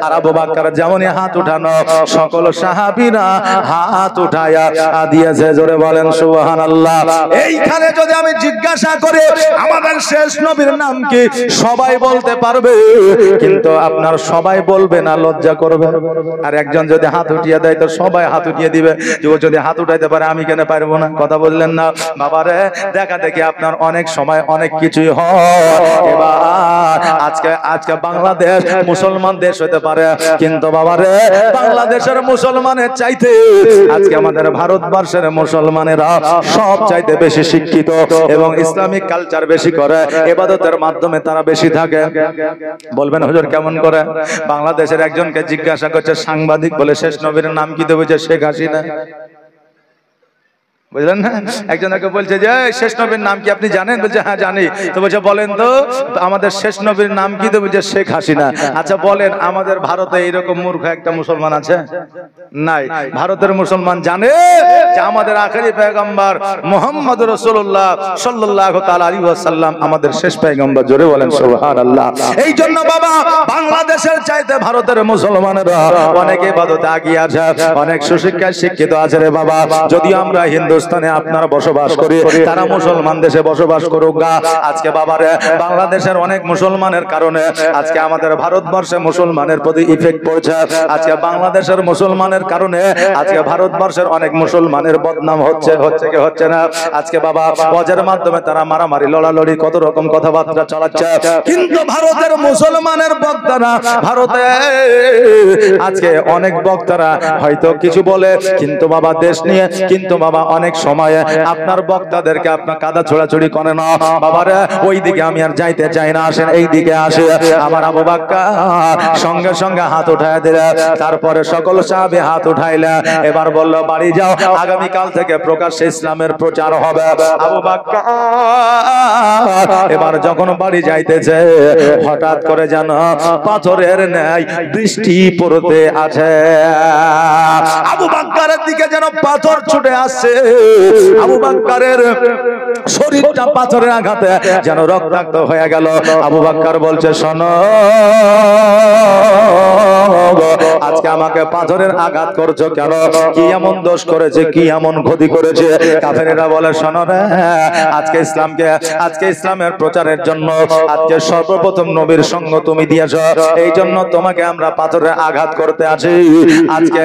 আর আবু বকর যেমনই হাত উঠানো, সকল সাহাবীরা হাত উঠায়া দিয়েছে। জোরে বলেন সুবহানাল্লাহ। এইখানে যদি আমি জিজ্ঞাসা করি আমাদের শেষ নবীর নাম কি, সবাই বলতে পারবে, কিন্তু আপনার সবাই বলবে না, লজ্জা করবে। আর একজন যদি হাত উঠিয়ে দেয় তো সবাই হাত উঠিয়ে দিবে, যে ও যদি হাত উঠাইতে পারে আমি কেন পারবো না? কথা বললেন না বাবারে? দেখা দেখি আপনার অনেক সময় অনেক কিছুই হয়। এবার আজকে বাংলাদেশ মুসলমান দেশ হতে পারে, কিন্তু বাবারে বাংলাদেশের মুসলমানের চাইতে আজকে আমাদের ভারতবর্ষের মুসলমানেরা সব চাইতে বেশি শিক্ষিত এবং ইসলামিক কালচার বেশি করে, ইবাদতের মাধ্যমে তারা বেশি থাকে। বলবেন হুজুর কেমন করে? বাংলাদেশের একজনকে জিজ্ঞাসা করছে সাংবাদিক, বলে শেষ নবীর নাম কি দেবে? শেখ হাসিনা। বুঝলেন না? একজনকে বলছে যে শেষ নবীর নাম কি আপনি জানেন? বলছে হ্যাঁ জানি। তো বলছে বলেন তো আমাদের শেষ নবীর নাম কি? তো বলছে শেখ হাসিনা। আচ্ছা বলেন আমাদের ভারতে এইরকম মূর্খ একটা মুসলমান আছে? নাই। ভারতের মুসলমান জানে যে আমাদের আখেরি পয়গম্বর মুহাম্মদ রাসূলুল্লাহ সাল্লাল্লাহু তাআলা আলাইহি ওয়াসাল্লাম আমাদের শেষ পয়গম্বর। জোরে বলেন সুবহানাল্লাহ। এই জন্য বাবা বাংলাদেশের চাইতে ভারতের মুসলমানেরা অনেক ইবাদতে এগিয়ে আছে, অনেক সুশিক্ষায় শিক্ষিত আছে রে বাবা। যদি আমরা হিন্দুস্তানে আপনারা বসবাস করি, তারা মুসলমান দেশে বসবাস করুক গা। আজকে বাবারে বাংলাদেশের অনেক মুসলমানের কারণে আজকে আমাদের ভারতবর্ষে মুসলমানের প্রতি ইফেক্ট পড়ছে। আজকে বাংলাদেশের মুসলমানের কারণে আজকে ভারতবর্ষের অনেক মুসলমানের বদনাম হচ্ছে কি হচ্ছে না? আজকে বাবা ওয়াজের মাধ্যমে তারা মারামারি লড়ালড়ি কত রকম কথাবার্তা চালাচ্ছে, কিন্তু ভারতের মুসলমানের বক্তারা ভারতে আজকে অনেক বক্তারা হয়তো কিছু বলে, কিন্তু বাবা দেশ নিয়ে কিন্তু বাবা অনেক সময় আপনার বক্তাদেরকে আপনার কাদা ছোড়াছুড়ি করে না। বাবারে ওই দিকে আমি আর যাইতে চাই না, আসেন এই দিকে আসে। আমার আবু বকর সঙ্গে সঙ্গে হাত উঠায় দিলে, তারপরে সকল সাহাবী হাত উঠাইলে, এবার বলল বাড়ি যাও, আগামী কাল থেকে প্রকাশ্যে ইসলামের প্রচার হবে। আবু বকর এবার যখন বাড়ি যাইতেছে হঠাৎ করে যেন পাথরের ন্যায় বৃষ্টি পড়তে আছে। আবু বকরের দিকে যেন পাথর ছুটে আসছে, আবু বকরের শরীরটা পাথরের আঘাতে যেন রক্তাক্ত হয়ে গেল। আবু বকর বলছে শোনো, আজকে আমাকে পাথরের আঘাত করছো কেন? কি এমন দোষ করেছে, কি এমন ক্ষতি করেছে? কাফেরেরা বলে শোনো রে, আজকে ইসলামের প্রচারের জন্য আজকে সর্বপ্রথম নবীর সঙ্গ তুমি দিয়েছো, এই জন্য তোমাকে আমরা পাথরের আঘাত করতে আছি। আজকে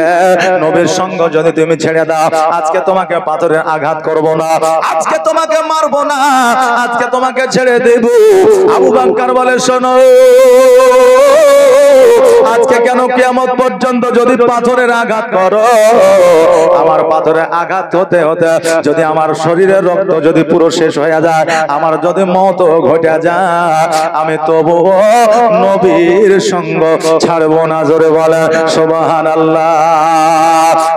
নবীর সঙ্গ যদি তুমি ছেড়ে দাও, আজকে তোমাকে পাথরের আঘাত করব না, আজকে তোমাকে মারবো না, আজকে তোমাকে ছেড়ে দেব। আবু বকর বলে শোনো, আজকে কেন কিয়ামত পর্যন্ত যদি পাথরের আঘাত করো, আমার পাথরের আঘাত হতে হতে যদি আমার শরীরের রক্ত যদি পুরো শেষ হয়ে যায়, আমার যদি মত ঘটে যায়, আমি তবু নবীর সঙ্গ ছাড়বো না। জোরে বলে সুবহানাল্লাহ।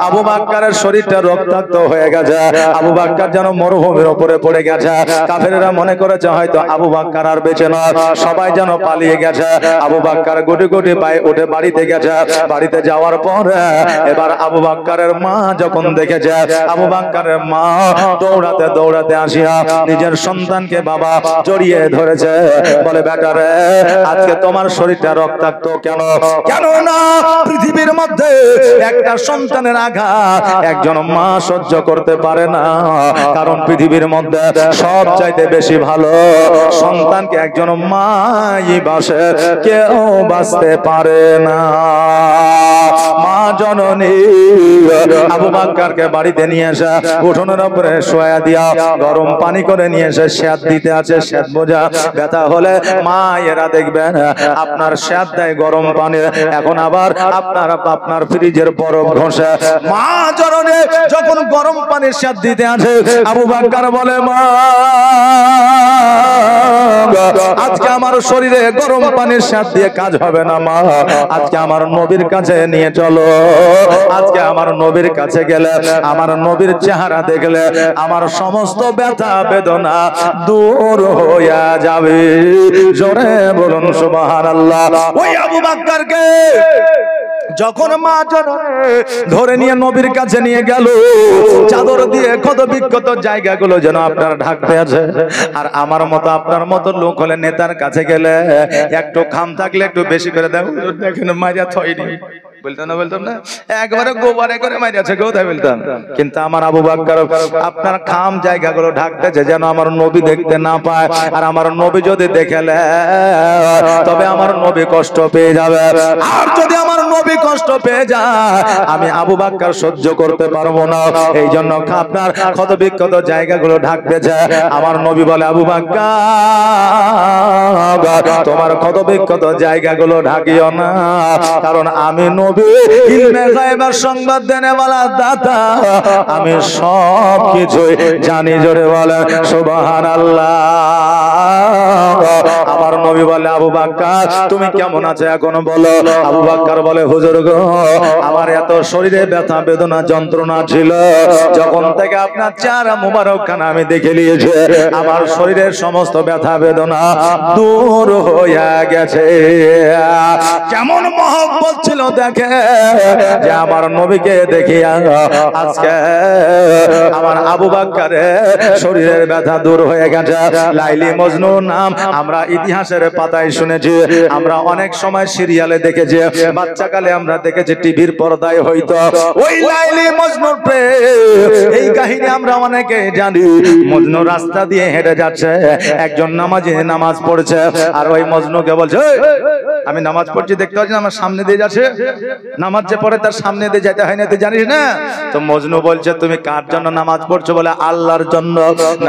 আবু বকরের শরীরটা রক্তাক্ত হয়ে গেছে, আবু বকর যেন মরুভূমির উপরে পড়ে গেছে। কাফেররা মনে করেছে হয়তো আবু বকর আর বেঁচে নয়, সবাই যেন পালিয়ে গেছে। আবু বকর গুটি গুটি পায়ে উঠে বাড়িতে গেছে। বাড়িতে যাওয়ার পর এবার আবু বকরের মা যখন দেখেছে, আবু বকরের মা দৌড়াতে দৌড়াতে আসিয়া নিজের সন্তানকে বাবা জড়িয়ে ধরেছে, বলে বেটা রে, আজকে তোমার শরীরটা রক্তাক্ত কেন? কেন না পৃথিবীর মধ্যে একটা সন্তানের আঘাত একজন মা সহ্য করতে পারে না, কারণ পৃথিবীর মধ্যে সব চাইতে বেশি ভালো সন্তানকে একজন মাই বাসে, কেউ বাঁচতে পারে না। মা জননী আবু বকরকে বাড়িতে নিয়ে এসে উঠোনের উপরে শোয়া দিয়া গরম পানি করে নিয়ে এসে স্যাদ দিতে আছে। স্যাদ বোঝা ব্যথা হলে মা এরা দেখবেন আপনার স্যাদ দেয় গরম পানি, এখন আবার আপনার ফ্রিজের বরফ ঘষে। মা জননী যখন গরম পানির স্যাদ দিতে আছে, আবু বকর বলে মা আজকে আমার শরীরে গরম পানির স্যাদ দিয়ে কাজ হবে না মা, আজকে আমার নবীর কাছে নিয়ে চলো। আজকে আমার নবীর কাছে গেলে, আমার নবীর চেহারা দেখলে আমার সমস্ত ব্যথা বেদনা দূর হয়ে যাবে। জোরে বলুন সুবহানাল্লাহ। ওই আবু বকরকে যখন মা ধরে নিয়ে নবীর কাছে নিয়ে গেল, চাদর দিয়ে ক্ষত বিক্ষত জায়গাগুলো যেন আপনার ঢাকতে আছে। আর আমার মতো আপনার মতো লোক হলে নেতার কাছে গেলে একটু খাম থাকলে একটু বেশি করে দেখেন মাইরা থইনি বলতাম না, একবারে গোবারে করে মাইরাছে কোথায় বলতাম। কিন্তু আমার আবু বকর আপনার খাম জায়গাগুলো ঢাকতেছে যেন আমার নবী দেখতে না পায়। আর আমার নবী যদি দেখেলে তবে আমার নবী কষ্ট পেয়ে যাবে, আর যদি আমার নবী কষ্ট পেয়ে যায় আমি আবু বকর সহ্য করতে পারবো না। এই জন্য আপনার ক্ষত বিক্ষত জায়গাগুলো ঢাকতেছে। আমার নবী বলে আবু বকর তোমার ক্ষত বিক্ষত জায়গাগুলো ঢাকিও না, কারণ আমি নবী ইলমে গায়বের সংবাদ দেনেওয়ালা দাতা, আমি সব কিছু জানি। জোরে বলে সুবহানাল্লাহ। আমার আমার নবী বলে আবু বকর তুমি কেমন আছো এখন বলো। আবু বকর বলে হুজুর গো আমার এত শরীরে ব্যথা বেদনা যন্ত্রণা ছিল, যখন থেকে আপনার চেহারা মুবারক খানা আমি দেখে নিয়েছি আমার শরীরের সমস্ত ব্যথা বেদনা দূর হয়ে গেছে। কেমন মহব্বত ছিল দেখে যে আমার নবীকে দেখিয়া আজকে আমার আবু বকরের শরীরের ব্যথা দূর হয়ে গেছে। লাইলি মজনু নাম আমরা ইতিহাসের পাতায় শুনেছি, আমরা অনেক সময় সিরিয়ালে দেখেছি, বাচ্চাকালে আমরা দেখেছি টিভির পর্দায় হয়তো ওই লাইলি মজনুর প্রেম এই কাহিনী আমরা অনেকে জানি। মজনু রাস্তা দিয়ে হেঁটে যাচ্ছে, একজন নামাজি নামাজ পড়ছে আর ওই মজনুকে বলছে আমি নামাজ পড়ছি দেখতে পাচ্ছি আমার সামনে দিয়ে যাচ্ছে, নামাজ যে পড়ে তার সামনে দিয়ে যেতে হয় না তুই জানিস না? তো মজনু বলছে তুমি কার জন্য নামাজ পড়ছো? বলে আল্লাহর জন্য।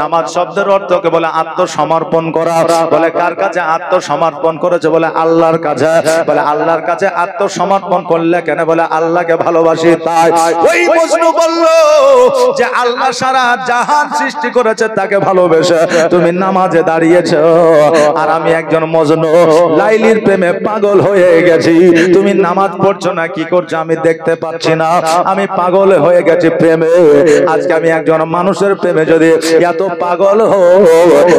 নামাজ শব্দের অর্থকে বলে আত্মসমর্পণ করা। বলে কার কাছে আত্মসমর্পণ করেছে? বলে আল্লাহর কাছে। বলে আল্লাহর কাছে আত্মসমর্পণ করলে কেন? বলে আল্লাহকে ভালোবাসি তাই। ওই মজনু বলল যে আল্লাহ সারা জাহান সৃষ্টি করেছে তাকে ভালোবেসে তুমি নামাজে দাঁড়িয়েছো, আর আমি একজন মজনু লাইলির প্রেমে পাগল হয়ে গেছি। তুমি নামাজ পড়ছো না কি করছো আমি দেখতে পাচ্ছি না, আমি পাগল হয়ে গেছি প্রেমে। আজকে আমি একজন মানুষের প্রেমে যদি এত পাগল হও,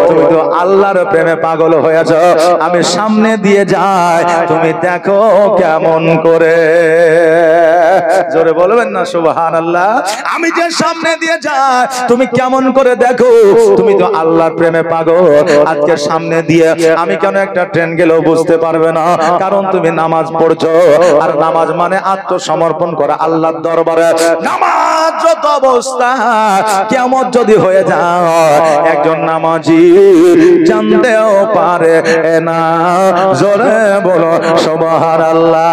তুমি তো আল্লাহর প্রেমে পাগল হয়েছো। আমি সামনে দিয়ে যাই, তুমি দেখো কেমন করে। জোরে বলবেন না সুবহানাল্লাহ। আমি যে সামনে দিয়ে যাই তুমি কেমন করে দেখো, তুমি তো আল্লাহর প্রেমে পাগল। আজকে সামনে দিয়ে আমি কেন একটা ট্রেন গেলেও বুঝতে পারবে না, কারণ তুমি নামাজ পড়ছো। আর নামাজ মানে আত্মসমর্পণ করা আল্লাহর দরবারে। নামাজ যত অবস্থা কিয়ামত যদি হয়ে যায় একজন নামাজি জানতেও পারে না। জোরে বলো সুবহানাল্লাহ।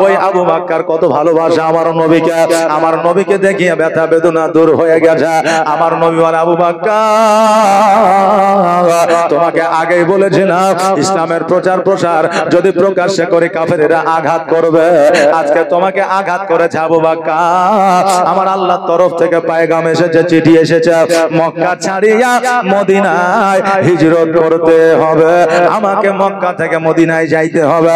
ওই আবু বকর কত ভালোবাসে আমার নবীকে, আমার নবীকে দেখিয়ে ব্যথা বেদনা দূর হয়ে গেছে। আমার নবী বলে আবু বকর তোমাকে আগেই বলেছিলাম ইসলামের প্রচার প্রসার যদি প্রকাশ্যে করে কাফেরেরা আঘাত করবে। আজকে তোমাকে আঘাত করেছে আবু বকর। আমার আল্লাহর তরফ থেকে পয়গাম এসেছে, চিঠি এসেছে, মক্কা ছাড়িয়া মদিনায় হিজরত করতে হবে, আমাকে মক্কা থেকে মদিনায় যাইতে হবে।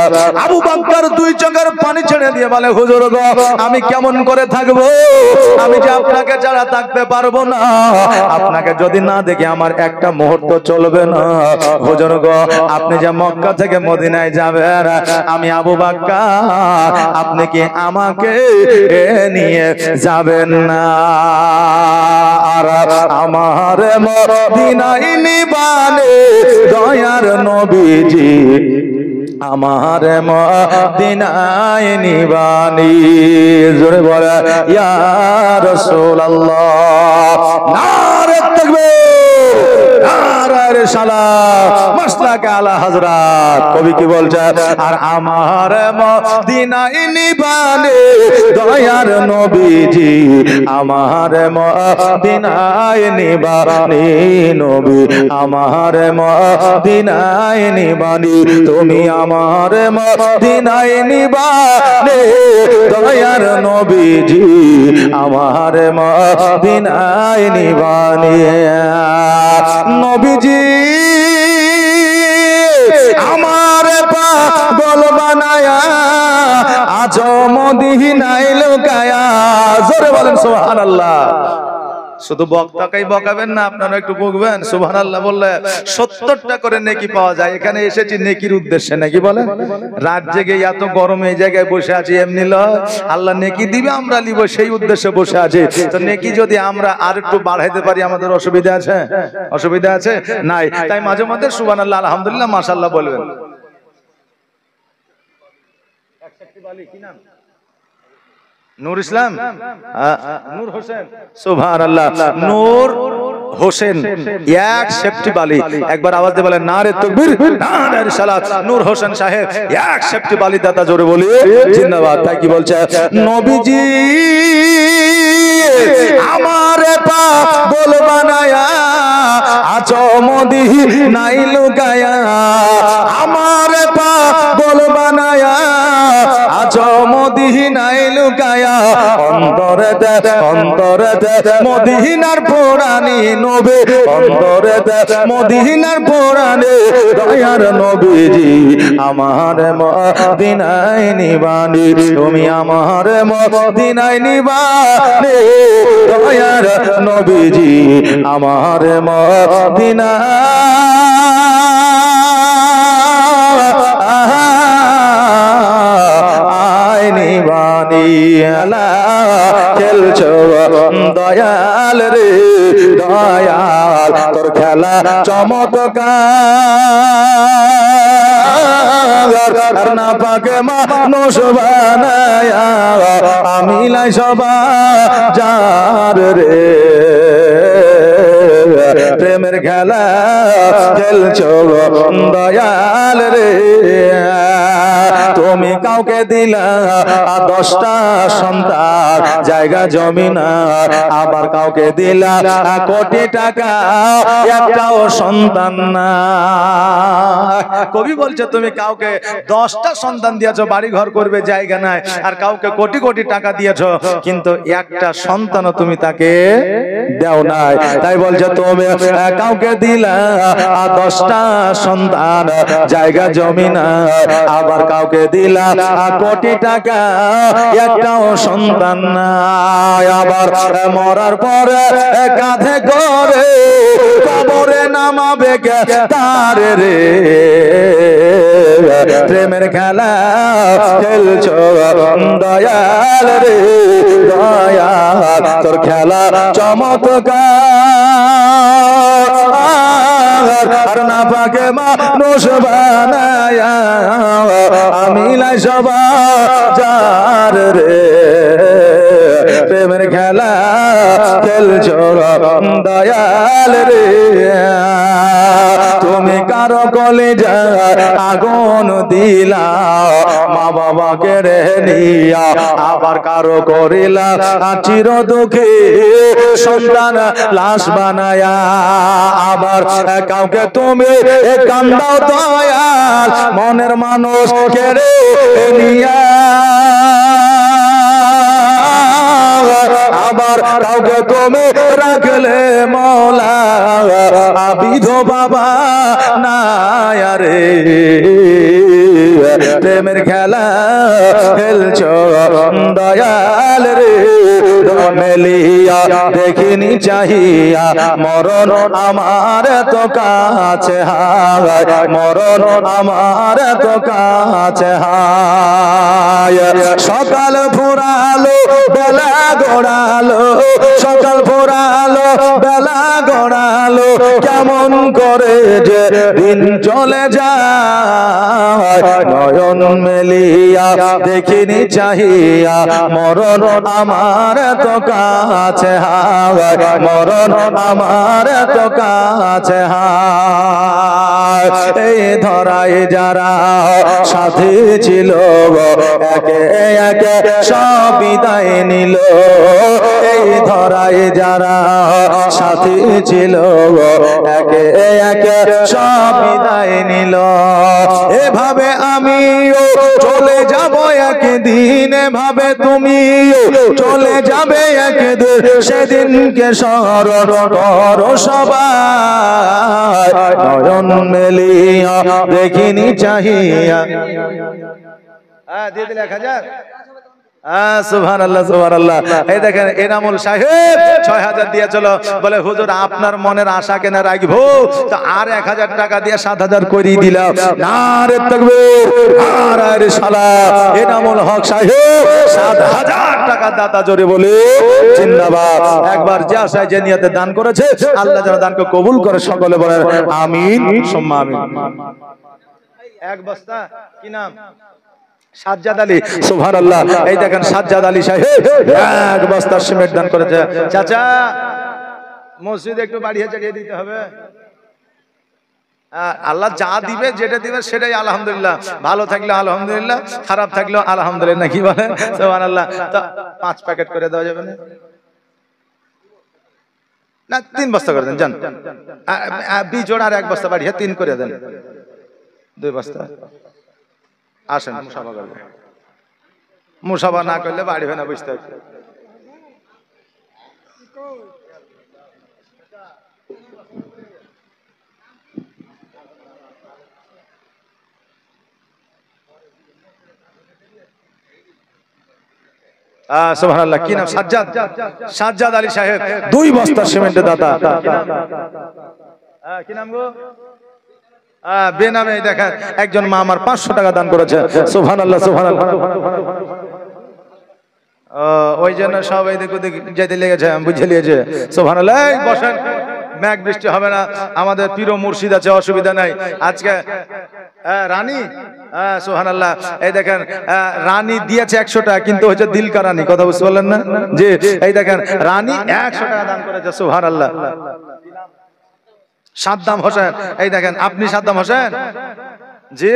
আবু বকর দুই চোখের পানি ছেড়ে দিয়ে বলে হুজুর গো আমি কেমন করে থাকবো, আমি যে আপনাকে ছাড়া থাকতে পারবো না, আপনাকে যদি না দেখি আমার একটা মুহূর্ত চলবে না। হুজুর গো আপনি যে মক্কা থেকে মদিনায় যাবেন, আমি আবু বকর আপনি কি আমাকে নিয়ে যাবেন না? আর আমার মদিনায় নিবানে দয়ার নবীজি, আমার মদিনায় নিবানি। জোরে বলে ইয়া রাসূলুল্লাহ। নারে তাকবীর, নারে রিসালাত, মাসলাকে আলা হযরত। কবি কি বলছে? আর আমার মদিনায় নিবানে দয়ার নবীজি, আমার মদিনায় নিবানি নবী, আমার মদিনায় নিবানি। তুমি আমার মদিনায় নিবানে দয়ার নবীজি, আমার মদিনায় নিবানি। নবীজি আমার পাগল বানায়া আজ মদিনায় লুকায়া। জোরে বলেন সুবহানাল্লাহ। শুধু বক্তাকেই বকাবেন না, আপনারা একটু বকবেন। সুবহানাল্লাহ বললে 70টা করে নেকি পাওয়া যায়। এখানে এসেছি নেকির উদ্দেশ্যে, নাকি বলেন? রাত জেগে এত গরমে এই জায়গায় বসে আছি এমনি লয়, আল্লাহ নেকি দিবে আমরা নিব সেই উদ্দেশ্যে বসে আছি। তো নেকি যদি আমরা আর একটু বাড়াইতে পারি আমাদের অসুবিধা আছে? অসুবিধা আছে? নাই। তাই মাঝে মধ্যে সুবহানাল্লাহ আলহামদুলিল্লাহ মাশাআল্লাহ বলবেন। কি নাম? নূর ইসলাম, নূর হোসেন। সুবহানাল্লাহ, নূর হোসেন এক সেফটি বালি। একবার আওয়াজ দিয়ে বলেন নারে তাকবীর, নারে রিসালাত। নূর হোসেন সাহেব এক সেফটি বালি দাতা, জোরে বলি জিন্দাবাদ। তাই কি বলছে? নবীজি আমার পাগল বানায়া আছো মদিনায় লুকায়া, আমার পাগল বানায়া আছো মদিনায় মদিনায় লুকায়া অন্তরেতে অন্তরেতে মদিনার পুরানি নবী অন্তরেতে মদিনার পুরানি দয়ার নবীজি আমার মদিনায় নিবানি তুমি আমার মদিনায় নিবানি দয়ার নবীজি আমার মদিনা খেলছো দয়াল রে দয়াল তোর খেলা চমৎকার না পাকে মানুষ বানায়া আমি লাই সবা যার রে প্রেমের খেলা খেলছো দয়াল রে তুমি কাউকে দিলা 10টা সন্তান জায়গা জমি না আবার কাউকে দিলা কোটি টাকা একটাও সন্তান না কবি বলছে তুমি কাউকে 10টা সন্তান দিয়েছো বাড়ি ঘর করবে জায়গা নাই আর কাউকে কোটি কোটি টাকা দিয়েছো কিন্তু একটা সন্তানও তুমি তাকে দাও নাই তাই বলছে তুমি কাউকে দিলা 10টা সন্তান জায়গা জমি না আবার কাউকে দিলা কোটি টাকা একটাও সন্তান নাই আবার মরার পরে কাঁধে করে কবরে নামাবে তার রে প্রেমের খেলা খেলছো দয়াল রে দয়াল তোর খেলা চমৎকার না পাকে মানুষ বানায়া আমি লাই সবা যার রে প্রেমের খেলা খেলছো দয়াল রে তুমি কারো কলেজা আগুন দিলা মা বাবাকে রে নিয়া আবার কারো করিলা চির দুঃখী সন্তান লাশ বানায়া আবার কাউকে তুমি কান্দাও দয়াল মনের মানুষ কেড়ে নিয়া আবার কাউকে তুমি রাখলে মৌলা বিধবা নাই রে প্রেমের খেলা খেলছো দয়াল রে মেলিয়া দেখিনি চাহিয়া মরণ আমার তো কাছে হায় মরণ আমার তো কাছে হায় সকাল ফুরালো বেলা গড়ালো সকাল ফুরালো বেলা গড়ালো কেমন করে যে দিন চলে যায় নয়ন মেলিয়া দেখিনি চাহিয়া মরণ আমার তো কাছে হায় মরণ আমার তো কাছে হায় এই ধরায় যারা সাথী ছিল একে একে সব বিদায় নিল এই ধরায় যারা সাথী ছিল একে একে সব বিদায় নিল এভাবে আমিও চলে যাব একদিন এভাবে তুমিও চলে যাবে একদিন সেদিনকে স্মরণ করো সবাই নয়ন মেলিয়া দেখিনি চাহিয়া দিয়ে দিলে 1000 সুবহানাল্লাহ সুবহানাল্লাহ এই দেখেন এনামুল সাহেব 6000 দিয়ে চলো বলে হুজুর আপনার মনের আশা কেনা রাখবো তো আর 1000 টাকা দিয়ে 7000 করিয়ে দিলাম নারে তাকবীর নারে সালাত এনামুল হক সাহেব 7000 টাকা দাতা জোরে বলে জিন্দাবাদ একবার যে আশায় যে নিয়তে দান করেছে আল্লাহ যেন দানকে কবুল করে সকলে বলেন আমিন সুম্মা আমিন এক বস্তা কি নাম সাজ্জাদ আলী সুবহানাল্লাহ এই দেখেন সাজ্জাদ আলী সাহেব এক বস্তা সিমেন্ট দান করেছে চাচা মসজিদে একটু বাড়িয়ে চালিয়ে দিতে হবে আল্লাহ যা দিবে যেটা দিবে সেটাই আলহামদুলিল্লাহ ভালো থাকলে আলহামদুলিল্লাহ খারাপ থাকলেও আলহামদুলিল্লাহ কি বলেন সুবহানাল্লাহ তো 5 প্যাকেট করে দেওয়া যাবে না না 3 বস্তা করে দেন জান বিজোড় আর 1 বস্তা বাড়িয়ে 3 করে দেন 2 বস্তা আসেন সভা করবে মুসাফা না করলে বাড়বে না, বুঝতে পারছি। সুবহানাল্লাহ। কি নাম? সাজ্জাদ, সাজ্জাদ আলী সাহেব 2 বস্তা সিমেন্টের দাতা। কি নাম গো? বেনামে দেখেন একজন মা আমার 500 টাকা দান করেছে। সুবহানাল্লাহ, সুবহানাল্লাহ। ওই জন্য সব এদিক ওদিক যেতে লেগেছে, বুঝে নিয়েছে। সুবহানাল্লাহ। এই বসেন, মেঘ বৃষ্টি হবে না, আমাদের পীর মুর্শিদ আছে, অসুবিধা নাই। আজকে রানী, সুবহানাল্লাহ, এই দেখেন রানী দিয়েছে 100 টাকা, কিন্তু হচ্ছে দিলকা রানী, কথা বুঝতে পারলেন না? জি, এই দেখেন রানী 100 টাকা দান করেছে। সুবহানাল্লাহ। সাদ্দাম হোসেন, এই দেখেন আপনি সাদ্দাম হোসেন? জি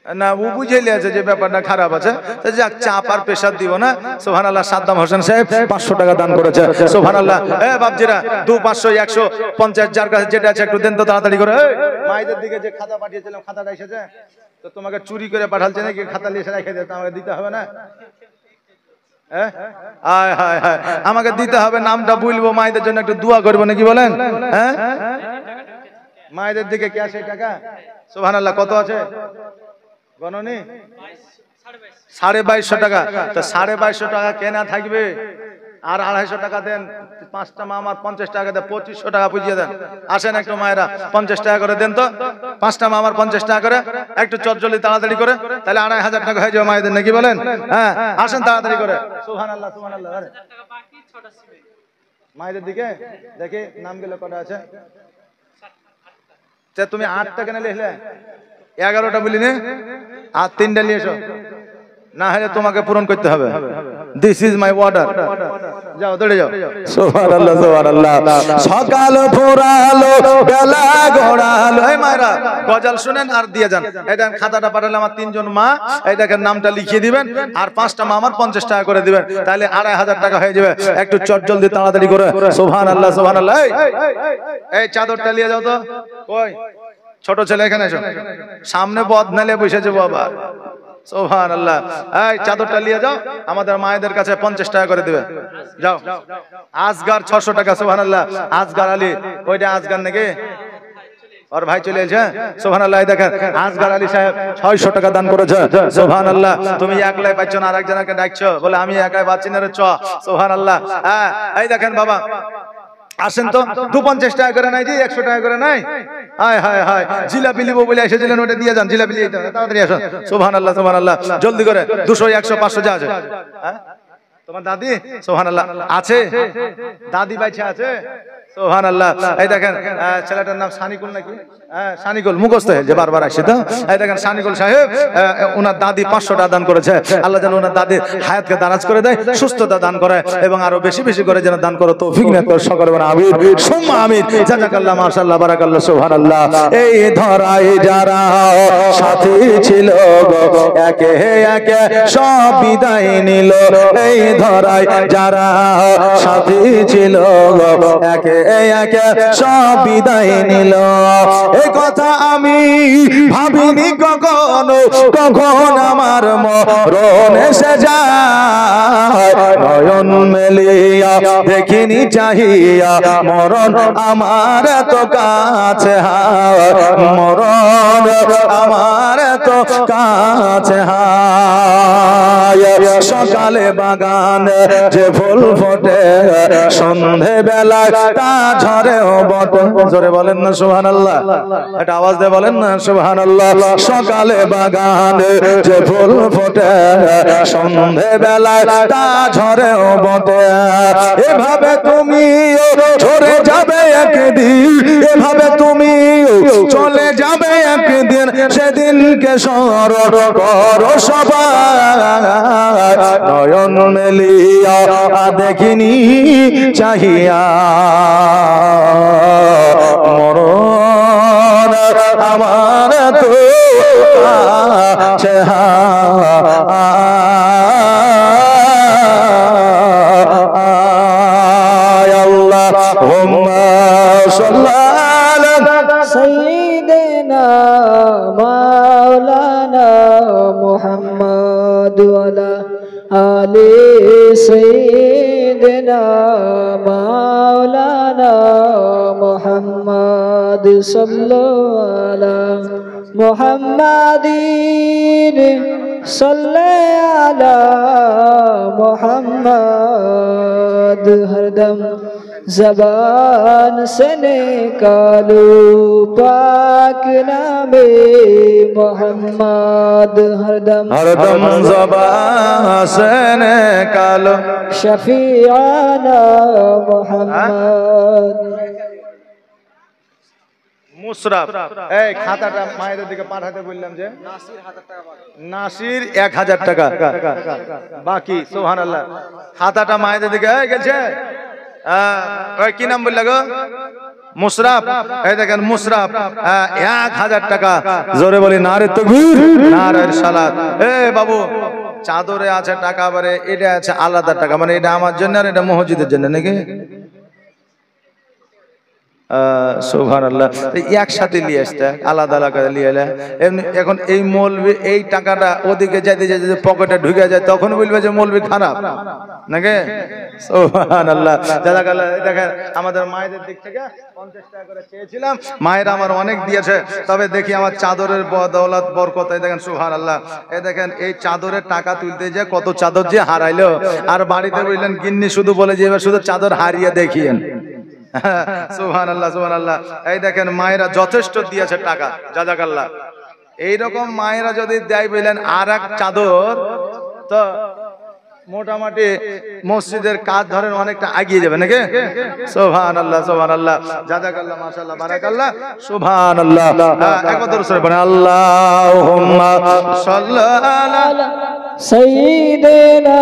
না, ও বুঝে লিয়েছে যে ব্যাপারটা খারাপ আছে, যাক চাপ আর প্রেশার দিব না। সুবহানাল্লাহ। সাদ্দাম হোসেন সাহেব 500 টাকা দান করেছে। সুবহানাল্লাহ। বাপজিরা 2, 500, 150 যার কাছে যেটা আছে একটু দেন তো তাড়াতাড়ি করে। মায়েদের দিকে যে খাতা পাঠিয়েছিলাম, খাতাটা এসেছে তো? তোমাকে চুরি করে পাঠালছে নাকি? খাতা লিয়ে রেখে দিতে, আমাকে দিতে হবে না? আমাকে দিতে হবে, নামটা বলবো, মায়েদের জন্য একটু দোয়া করবো নাকি বলেন? হ্যাঁ, মায়েদের দিকে কি আছে টাকা? সুবহানাল্লাহ। কত আছে গণনি? 2250 টাকা। তো 2250 টাকা কেনা থাকবে, আর 250 টাকা দেন। 5টা মা আমার 50 টাকা দেন, 2500 টাকা বুঝিয়ে দেন। আসেন একটু মায়েরা, 50 টাকা করে দেন তো। 5টা মা আমার 50 টাকা করে, একটু চটজলি তাড়াতাড়ি করে, তাহলে 2500 টাকা হয়ে যাবে মায়েদের, নাকি বলেন? হ্যাঁ, আসেন তাড়াতাড়ি করে। সুবহানাল্লাহ, সুবহানাল্লাহ। মায়েদের দিকে দেখি নামগুলো কটা আছে। তুমি 8টা কেন লিখলে? 11টা বলি নে, আর 3টা নিয়ে এসো, না হলে তোমাকে পূরণ করতে হবে। This is my order. যাও, দৌড়ে যাও। সুবহানাল্লাহ, সুবহানাল্লাহ। সকাল ফুরালো, বেলা গড়ালো। এই মায়েরা গজল শুনেন আর দিয়ে যান। এই দেখেন খাতাটা পাঠালে আমার 3 জন মা, এই দেখেন নামটা লিখিয়ে দিবেন, আর 5টা মা আমার 50 টাকা করে দিবেন, তাহলে 2500 টাকা হয়ে যাবে। একটু চট জলদি তাড়াতাড়ি করে। সুবহানাল্লাহ, সুবহানাল্লাহ। এই চাদরটা নিয়ে যাও তো। কই ছোট ছেলে, এখানে এসো। সামনে বদনালে বসেছে বাবা। সুবহানাল্লাহ। এই চাদরটা নিয়ে যাও, আমাদের মায়েদের কাছে 50 টাকা করে দিবে। যাও। আজগার 600 টাকা। সুবহানাল্লাহ। আজগার আলী, ওইটা আজগার নাকি? और भाई चले সুবহানাল্লাহ। দেখেন আজগার আলী সাহেব 600 টাকা দান করেছে। সুবহানাল্লাহ। তুমি একলাই পাচ্ছ না, আরেকজনকে ডাকছো, বলে আমি একাই পাচ্ছি না রে, চ। সুবহানাল্লাহ। হ্যাঁ, এই দেখেন বাবা, আসেন তো। 250 টাকা করে নাই জি, 100 টাকা করে নাই। হায় হায় হায়, জিলাপি লিবো বলে এসেছিলেন, ওটা দিয়ে যান। জিলাপি নিয়ে তাড়াতাড়ি আসুন। সুবহানাল্লাহ, সুবহানাল্লাহ। জলদি করে 200, 100, 500 যা আছে। হ্যাঁ, তোমার দাদি? সুবহানাল্লাহ। আছে দাদি বাইছে আছে? সুবহানাল্লাহ। এই দেখেন ছেলেটার নাম সানিকুল নাকি? হ্যাঁ, সানিকুল, মুখস্থ যে বারবার আসে তো। এই দেখেন সানিকুল সাহেব, ওনার দাদি 500 টাকা দান করেছে। আল্লাহ যেন ওনার দাদির হায়াতকে দারাজ করে দেয়, সুস্থতা দান করে, এবং আরো বেশি বেশি করে যেন দান করো, তৌফিক নিয়ত করে সকলে বলেন আমিন, সুম্মা আমিন। জাযাকাল্লাহ, মাশাআল্লাহ, বারাকাল্লাহ। সুবহানাল্লাহ। এই ধরায় যারা সাথী ছিল গো, একে একে সব বিদায় নিল। এই ধরায় যারা সাথী ছিল গো, একে একে সব বিদায় নিল। এই কথা আমি ভাবিনি কখনো, কখন আমার মরণ এসে যায়। নয়ন মেলিয়া দেখিনি চাহিয়া, মরণ আমার এত কাছে, মরণ আমার এত কাছে। সকালে বাগানে যে ফুল ফোটে, সন্ধে বেলায় তা ঝরেও বটে। জোরে বলেন না সুবহানাল্লাহ, এটা আওয়াজ দিয়ে বলেন না সুবহানাল্লাহ। সকালে বাগানে যে ফুল ফোটে, সন্ধে বেলায় তা ঝরেও বটে। এভাবে তুমি ঝরে যাবে একদিন, এভাবে তুমি চলে যাবে একদিন, সেদিনকে স্মরণ করো সবাই। নয়ন মেলিয়া দেখিনি চাহিয়া, মরণ আমার তো কাছে। আল্লাহুম্মা সাল্লি আলা সাইয়্যিদিনা মাওলানা মুহাম্মদ आले सैयदना मौलाना मुहम्मद सल्लल्लाहु अलैहि मुहम्मदीन सल्लल्लाहु अलैहि मुहम्मद हरदम ज़बान से निकालो पाक नामे मोहम्मद हरदम ज़बान से निकालो शफीआना मोहम्मद। মুশরাফ এই খাতাটা মায়ের দিকে পাঠাতে বললাম যে নাসির 1000 টাকা বাকি সুবহানাল্লাহ খাতাটা মায়ের দিকে গেছে ওই কি নাম বললা গো মুশরাফ এই দেখেন মুশরাফ 1000 টাকা জোরে বলি নারে তাকবীর নারে সালাত এ বাবু চাদরে আছে টাকা বারে এটা আছে আলাদা টাকা মানে এটা আমার জন্য আর এটা মসজিদের জন্য নাকি সুবহানাল্লাহ একসাথে নিয়ে আসতে আলাদা আলাদা নিয়ে এলে এমনি এখন এই মৌলবি এই টাকাটা ওদিকে যাইতে যাইতে পকেটে ঢুকে যায় তখন বলবে যে মৌলবি খারাপ নাকি সুবহানাল্লাহ জাযাকাল্লাহ। দেখেন আমাদের মায়েদের দিক থেকে 50 টাকা করে চেয়েছিলাম মায়ের আমার অনেক দিয়েছে তবে দেখি আমার চাদরের বদৌলত বরকত এই দেখেন সুবহানাল্লাহ। এই দেখেন এই চাদরের টাকা তুলতে যে কত চাদর যে হারাইলো আর বাড়িতে বললেন গিন্নি শুধু বলে যে এবার শুধু চাদর হারিয়ে দেখিয়েন সুবহানাল্লাহ সুবহানাল্লাহ। এই দেখেন মায়েরা যথেষ্ট দিয়েছে টাকা জাযাকাল্লাহ। এইরকম মায়েরা যদি দেয় বললেন আর এক চাদর তো মোটামুটি মসজিদের কাজ ধরেন অনেকটা এগিয়ে যাবে নাকি সুবহানাল্লাহ সুবহানাল্লাহ জাযাকাল্লাহ মাশাআল্লাহ বারাকাল্লাহ সুবহানাল্লাহ। একবার দরুদ শরীফ পড়েন আল্লাহুম্মা সাল্লি আলা सैयदना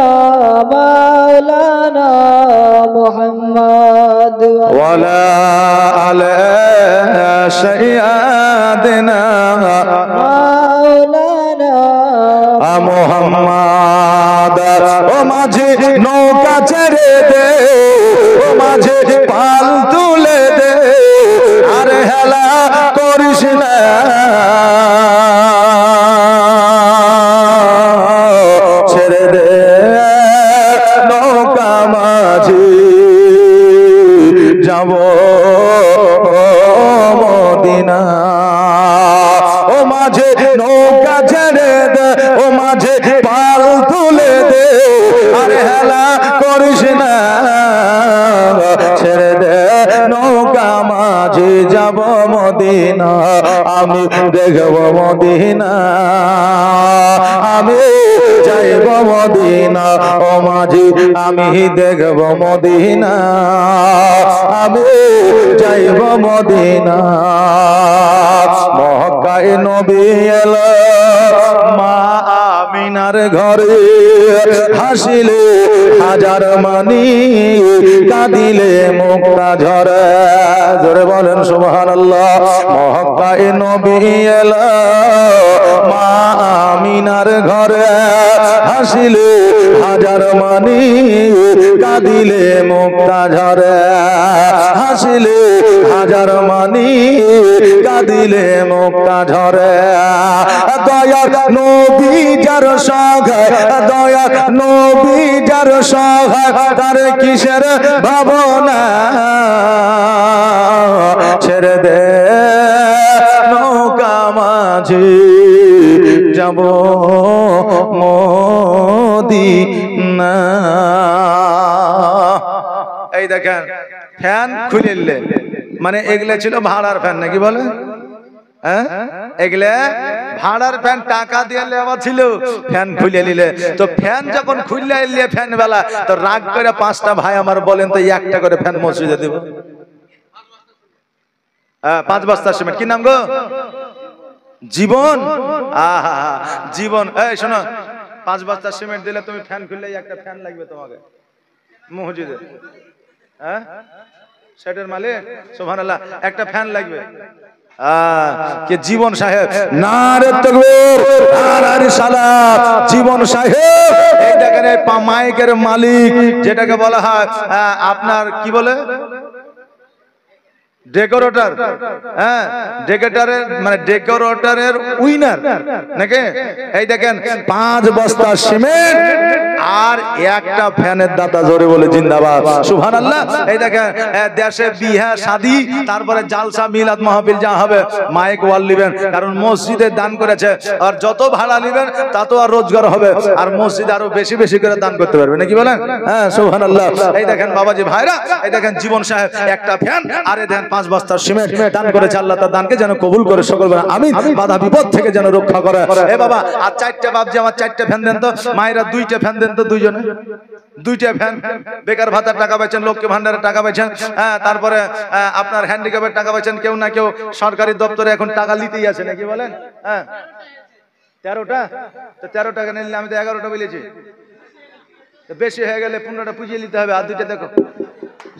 मौलाना मुहम्मद वाला आले सैयदना मौलाना मुहम्मद ओ माझे नौका चढ़े दे ओ माझे पाल तुले दे अरे हेला करिस ना ছেড়ে দে নৌকা মাঝি যাব মদিনা ও মাঝে নৌকা ছেড়ে দে ও মাঝে পাল তুলে দে আরে হেলা করিস না ছেড়ে দে নৌকা মাঝি যাব মদিনা আমি দেখব মদিনা আমি যাইব মদিনা ও মাঝি আমি দেখব মদিনা আমি যাইব মদিনা মক্কায় নবী এলো মা আমিনার ঘরে হাসিলে হাজার মানি কাঁদিলে মুক্তা ঝরে জোরে বলেন সুবহানাল্লাহ। মক্কায় নবী এলো মা আমিনার ঘরে হাসিলে হাজার মানি কাঁদিলে মুক্তা ঝরে হাসিলে হাজার মানি কাঁদিলে মুক্তা ঝরে দয়ার নবী যার সহায় দয়ার নবী যার সহায় তার কিসের ভাবনা ছেড়ে দে নৌকা মাঝি যাব মদিনা। এই দেখেন ফ্যান খুলে নিলে মানে এগুলা ছিল ভাড়ার ফ্যান নাকি বলে হ্যাঁ এগুলা ভাড়ার ফ্যান টাকা দিয়ে লেওয়া ছিল ফ্যান খুলে নিলে তো ফ্যান যখন খুললে এলে ফ্যান বেলা তো রাগ করে 5টা ভাই আমার বলেন তো একটা করে ফ্যান মসজিদে দেব 5 বস্তা সিমেন্ট কি নাম গো জীবন আহা জীবন এই শোনো 5 বস্তা সিমেন্ট দিলে তুমি ফ্যান খুললে একটা ফ্যান লাগবে তোমাকে মসজিদে হ্যাঁ সেটার মালিক সুবহানাল্লাহ একটা ফ্যান লাগবে কে জীবন সাহেব নারে তাকবীর নারে সালাত জীবন সাহেব এই দেখেন এই মাইকের মালিক যেটাকে বলা হয় আপনার কি বলে ডেকোরেটর, হ্যাঁ ডেকোরেটরের মানে ডেকোরেটরের উইনার নাকি? এই দেখেন 5 বস্তা সিমেন্ট আর একটা ফ্যানের দাতা, জোরে বলে জিন্দাবাদ সুবহানাল্লাহ। এই দেখেন দেশে বিয়ে শাদী, তারপরে জালসা মিলাদ মাহফিল যা হবে মাইক ওয়াল নেবেন, কারণ মসজিদে দান করেছে, আর যত ভাড়া নেবেন তত আর রোজগার হবে, আর মসজিদে আরো বেশি বেশি করে দান করতে পারবে নাকি বলেন? হ্যাঁ সুবহানাল্লাহ। এই দেখেন বাবাজি ভাইরা, এই দেখেন জীবন সাহেব একটা ফ্যান আর এই দেখেন 5 বস্তা সিমেন্ট দান করেছে। আল্লাহ তার দানকে যেন কবুল করে সকল বলেন আমিন। বাধা বিপদ থেকে যেন রক্ষা করে। এ বাবা আর 4টা বাবজি আমার 4টা ফ্যান দেন তো, মায়েরা 2টা ফ্যান দেন তো, দুইজনে 2টা ফ্যান। বেকার ভাতার টাকা পাচ্ছেন, লক্ষ্মী ভান্ডারের টাকা পাচ্ছেন, হ্যাঁ তারপরে আপনার হ্যান্ডিক্যাপের টাকা পাচ্ছেন, কেউ না কেউ সরকারি দপ্তরে এখন টাকা নিতেই আছে নাকি বলেন? হ্যাঁ 13টা, তো 13 টাকা নিলে আমি তো 11টা বলেছি, বেশি হয়ে গেলে 15টা পুজিয়ে নিতে হবে। আর 2টা দেখো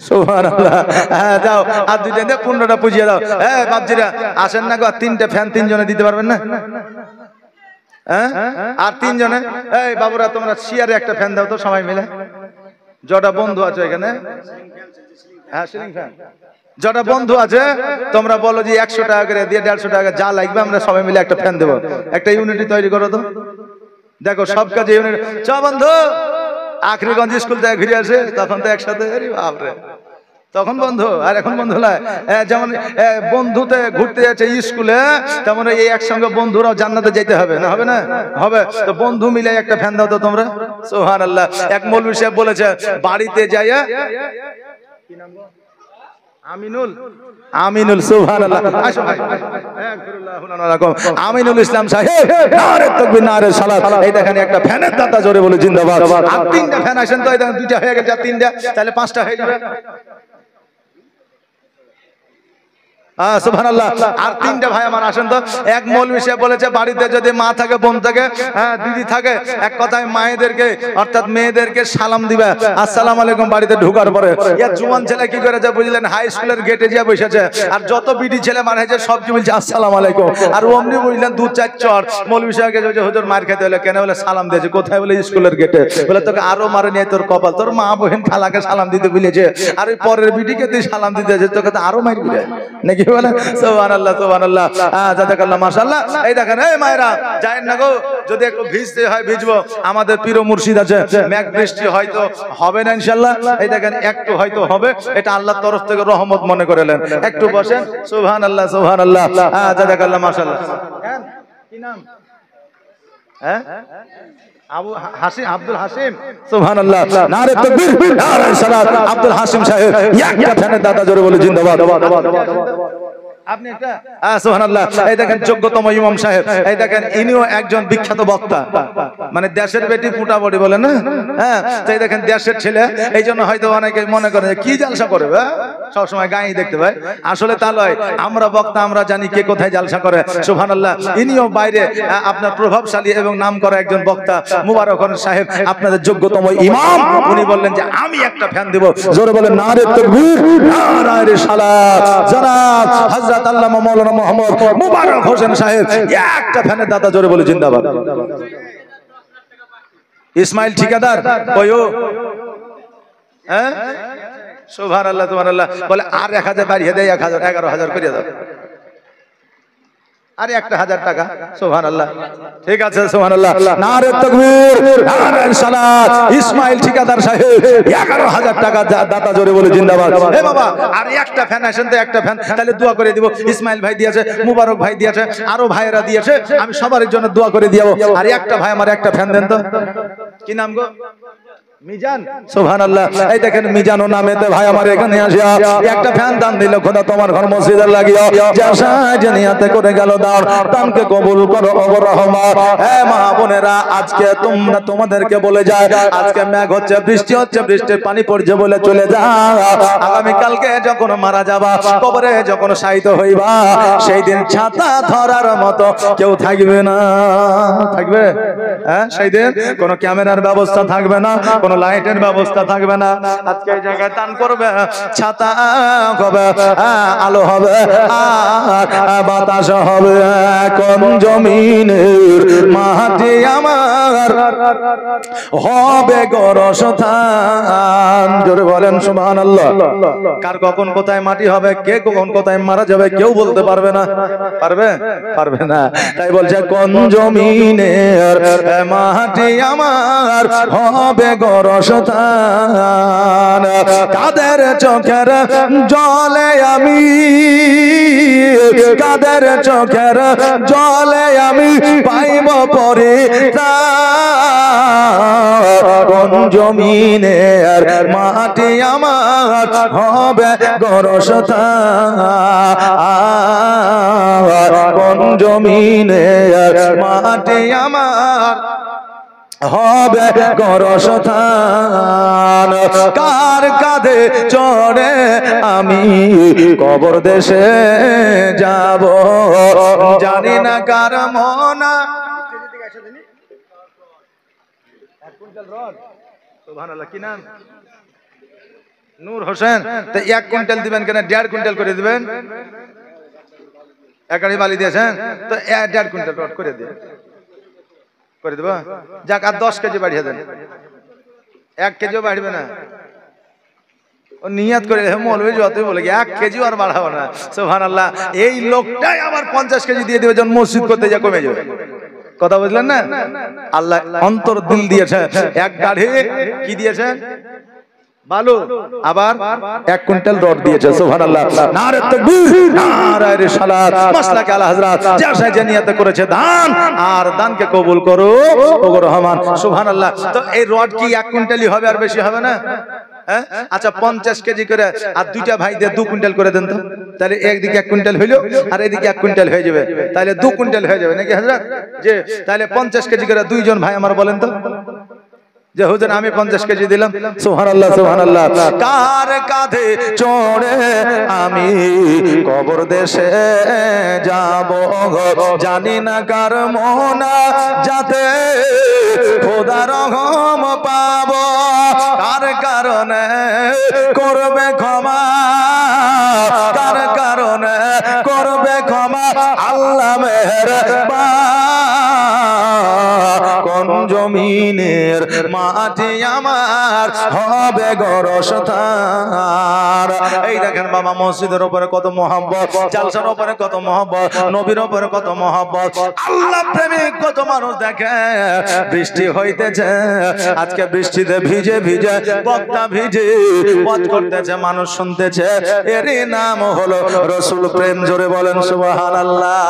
সুবহানাল্লাহ, হ্যাঁ যাও আর 2টা দিয়ে 15টা পুজিয়ে দাও। হ্যাঁ বাবজিরা আসেন না গো, 3টে ফ্যান 3 জনে দিতে পারবেন না? হ্যাঁ আর 3 জনে, এই বাবুরা তোমরা শেয়ারে একটা ফ্যান দাও তো সবাই মিলে, যটা বন্ধু আছে এখানে। হ্যাঁ সিলিং ফ্যান যটা বন্ধু আছে তোমরা বলো যে 100 টাকা করে দিয়ে 150 টাকা যা লাগবে আমরা সবাই মিলে একটা ফ্যান দেবো। একটা ইউনিটি তৈরি করো তো, দেখো সব কাজে ইউনিটি। চ বন্ধু, আখরিগঞ্জ স্কুল থেকে ঘুরে আসে তখন তো একসাথে, আরে বাপরে তখন বন্ধু আর এখন বন্ধু নয়। যেমন বন্ধুতে ঘুরতে যাচ্ছে স্কুলে, তেমন এই একসঙ্গে বন্ধুরাও জান্নাতে যেতে হবে না? হবে না? হবে। তো বন্ধু মিলে একটা ফ্যান দাও তো তোমরা। সুবহানাল্লাহ। এক মৌলভী সাহেব বলেছে বাড়িতে যাইয়া, কি নাম গো? আমিনুল, আমিনুল সুবহানাল্লাহ। আসো ভাই, আমিনুল ইসলাম সাহেব, নারে তাকবীর নারে সালাত। এই দেখেন একটা ফ্যানের দাতা, জোরে বলে জিন্দাবাদ। আর 3টা ফ্যান আসেন তো, এই দেখেন 2টা হয়ে গেছে, 3টা তাহলে 5টা হয়ে যাবে। সুবহানাল্লাহ। আর 3টা ভাই আমার আসেন তো। এক মৌলভী সাহেব বলেছে বাড়িতে যদি মা থাকে, বোন থাকে, হ্যাঁ দিদি থাকে, এক কথায় মায়েদেরকে অর্থাৎ মেয়েদেরকে সালাম দিবে, আসসালামু আলাইকুম বাড়িতে ঢোকার পরে। ইয়া জুয়ান ছেলে কি করেছে বুঝলেন, হাই স্কুলের গেটে গিয়ে বসেছে, আর যত বিডি ছেলে মারাইছে সব কি বলছে আসসালামু আলাইকুম। আর অমনি বুঝলেন 2-4 চর মৌলভী সাহেবকে বলছে হুজুর মার খেতে হলে কেন? বলে সালাম দিয়েছে। কোথায়? বলে স্কুলের গেটে। বলে তোকে আরো মারে নিয়ে তোর কপাল, তোর মা বোন খালাকে সালাম দিতে বলেছে, আর ওই পরের বিডিকে তুই সালাম দিতে আছে, তোকে তো আরো মারবি নাকি বলে? সুবহানাল্লাহ সুবহানাল্লাহ, জাযাকাল্লাহ মাশাআল্লাহ। এই দেখেন এই মায়েরা যায়েন না গো, যদি একটু ভিজতে হয় ভিজবো, আমাদের পীর মুর্শিদ আছে, মেঘ বৃষ্টি হয়তো হবে না ইনশাআল্লাহ। এই দেখেন একটু হয়তো হবে, এটা আল্লাহর তরফ থেকে রহমত মনে করেলেন। একটু বসেন। সুবহানাল্লাহ সুবহানাল্লাহ, জাযাকাল্লাহ মাশাআল্লাহ। কি নাম? হ্যাঁ আবু হাসিম, আব্দুল হাসিম। সুবহানাল্লাহ, নারে তাকবীর নারে সালাত। আব্দুল হাসিম সাহেব একটা ফ্যানের দাতা, জোরে বলে জিন্দাবাদ। আপনি একটা সুবহানাল্লাহ। এই দেখেন যোগ্যতম ইমাম সাহেব, এই দেখেন ইনিও একজন বিখ্যাত বক্তা, মানে দেশের বেটি ফুটা বডি বলে না? হ্যাঁ তো এই দেখেন দেশের ছেলে, এই জন্য হয়তো অনেকে মনে করে কি জালসা করবে, সবসময় গায়ে দেখতে পাই, আসলে তা নয়। আমরা বক্তা, আমরা জানি কে কোথায় জালসা করে। সুবহানাল্লাহ। ইনিও বাইরে আপনার প্রভাবশালী এবং নামকরা একজন বক্তা, মুবারক সাহেব আপনাদের যোগ্যতম ইমাম। উনি বললেন যে আমি একটা ফ্যান দেব, জোরে বলেন নারে তাকবীর নারে সালাত। জনাব হযরত আল্লামা মাওলানা মুহাম্মদ মুবারক হোসেন সাহেব একটা ফ্যানের দাতা, জোরে বলে জিন্দাবাদ। ইসমাইল ঠিকাদার কইও, হ্যাঁ সুবহানাল্লাহ সুবহানাল্লাহ। বলে আর 1000 বাড়িয়ে দেয়, 1000 11,000 করে দাও, আরে 1,000 টাকা। সুবহানাল্লাহ, ঠিক আছে সুবহানাল্লাহ। নারে তাকবীর নারে সালাত। ইসমাইল ঠিকাদার সাহেব 11,000 টাকা দাতা, জোরে বলে জিন্দাবাদ। হে বাবা আর একটা ফ্যান আসেন তো, একটা ফ্যান তাহলে দোয়া করে দিব। ইসমাইল ভাই দিয়েছে, মুবারক ভাই দিয়েছে, আরো ভাইয়েরা দিয়েছে, আমি সবার জন্য দোয়া করে দিও। আর একটা ভাই আমার একটা ফ্যান দেন তো। কি নাম গো? মিজান। সুবহানাল্লাহ। এই দেখেন মিজানো নামেতে ভাই আমার এখানে আসিয়া একটা ফ্যান দান দিল। খোদা তোমার ঘর মসজিদে লাগিও, যা নিয়াতে করে গেল দাও, দানকে কবুল করো ও রহমান। হে মা বোনেরা, আজকে তোমরা তোমাদেরকে বলে যায়, আজকে মেঘ হচ্ছে, বৃষ্টি হচ্ছে, বৃষ্টির পানি পড়ছে বলে চলে যাও। আগামী কালকে যখন মারা যাবা, কবরে যখন শায়িত হইবা, সেই দিন ছাতা ধরার মতো কেউ থাকবে না। থাকবে? হ্যাঁ সেই দিন কোনো ক্যামেরার ব্যবস্থা থাকবে না, কোনো কোনো লাইটের ব্যবস্থা থাকবে না। আজকে এই জায়গায় দান করবে, ছাতা হবে, আলো হবে, আর বাতাস হবে। কোন জমিনের মাটি আমার হবে গোরস্থান। জোরে বলেন সুবহানাল্লাহ। কার কখন কোথায় মাটি হবে, কে কখন কোথায় মারা যাবে কেউ বলতে পারবে না। পারবে? পারবে না। তাই বলছে কোন জমিনের মাটি আমার হবে গোরস্থান। কাদের চোখের জলে আমি, কাদের চোখের জলে আমি পাইব পরিত্রাণ। কোন জমিনের মাটি আমার হবে গোরস্থান। কোন জমিনের মাটি আমার হবে গোরস্থান। কার কাঁধে চড়ে আমি কবর দেশে যাব, জানি না কার মনা। সুবহানাল্লাহ। কি নাম? নূর হোসেন। তো 1 কুইন্টাল দিবেন কেন? 1.5 কুইন্টাল করে দিবেন। এক গাড়ি বালি দিয়েছেন তো 1.5 কুইন্টাল রড করে দিয়ে করে দেবো। যাক, আর 10 কেজি বাড়িয়ে দেন। 1 কেজিও বাড়বে না। ও নিয়ত করে মৌলবী যতই বলে 1 কেজিও আর বাড়াবো না। সুবহানাল্লাহ। এই লোকটাই আবার 50 কেজি দিয়ে দেবে যখন মসজিদ করতে যা কমে যাবে। কথা বুঝলেন না? আল্লাহ অন্তর দিল দিয়েছে। 1 গাড়ি কি দিয়েছে? বালু, আবার 1 কুইন্টাল রড দিয়েছে। সুবহানাল্লাহ। নারে তাকবীর, নারে রিসালাত, মাসলাকে আলা হযরত। যা যে নিয়ত করেছে দান, আর দানকে কবুল করো ওগো রহমান। সুবহানাল্লাহ। তো এই রড কি 1 কুইন্টালই হবে, আর বেশি হবে না? আচ্ছা 50 কেজি করে, আর দুইটা ভাই দিয়ে 2 কুইন্টাল করে দেন তো। তাহলে একদিকে 1 কুইন্টাল হইলো, আর এদিকে 1 কুইন্টাল হয়ে যাবে। তাহলে 2 কুইন্টাল হয়ে যাবে নাকি হযরত? যে তাহলে 50 কেজি করে দুইজন ভাই আমার বলেন তো, যে হুজুর আমি 50 কেজি দিলাম। সুবহানাল্লাহ, সুবহানাল্লাহ। কার কাঁধে চড়ে আমি কবর দেশে যাব, জানি না কার মোনা যাতে খোদার রহম পাব। কার কারণে করবে ক্ষমা, কার কারণে করবে ক্ষমা আল্লাহ মেহেরবান। কোন জমিনের মাটি আমার হবে গোরস্থান। এই দেখেন বাবা, মসজিদের উপরে কত মহব্বত, জালসার উপরে কত মহব্বত, নবীর উপরে কত মহব্বত। আল্লাহ প্রেমিক কত মানুষ দেখে। বৃষ্টি হইতেছে, আজকে বৃষ্টিতে ভিজে ভিজে বক্তা ভিজে পথ করতেছে, মানুষ শুনতেছে। এরই নাম হলো রসুল প্রেম। জোরে বলেন সুবহানাল্লাহ।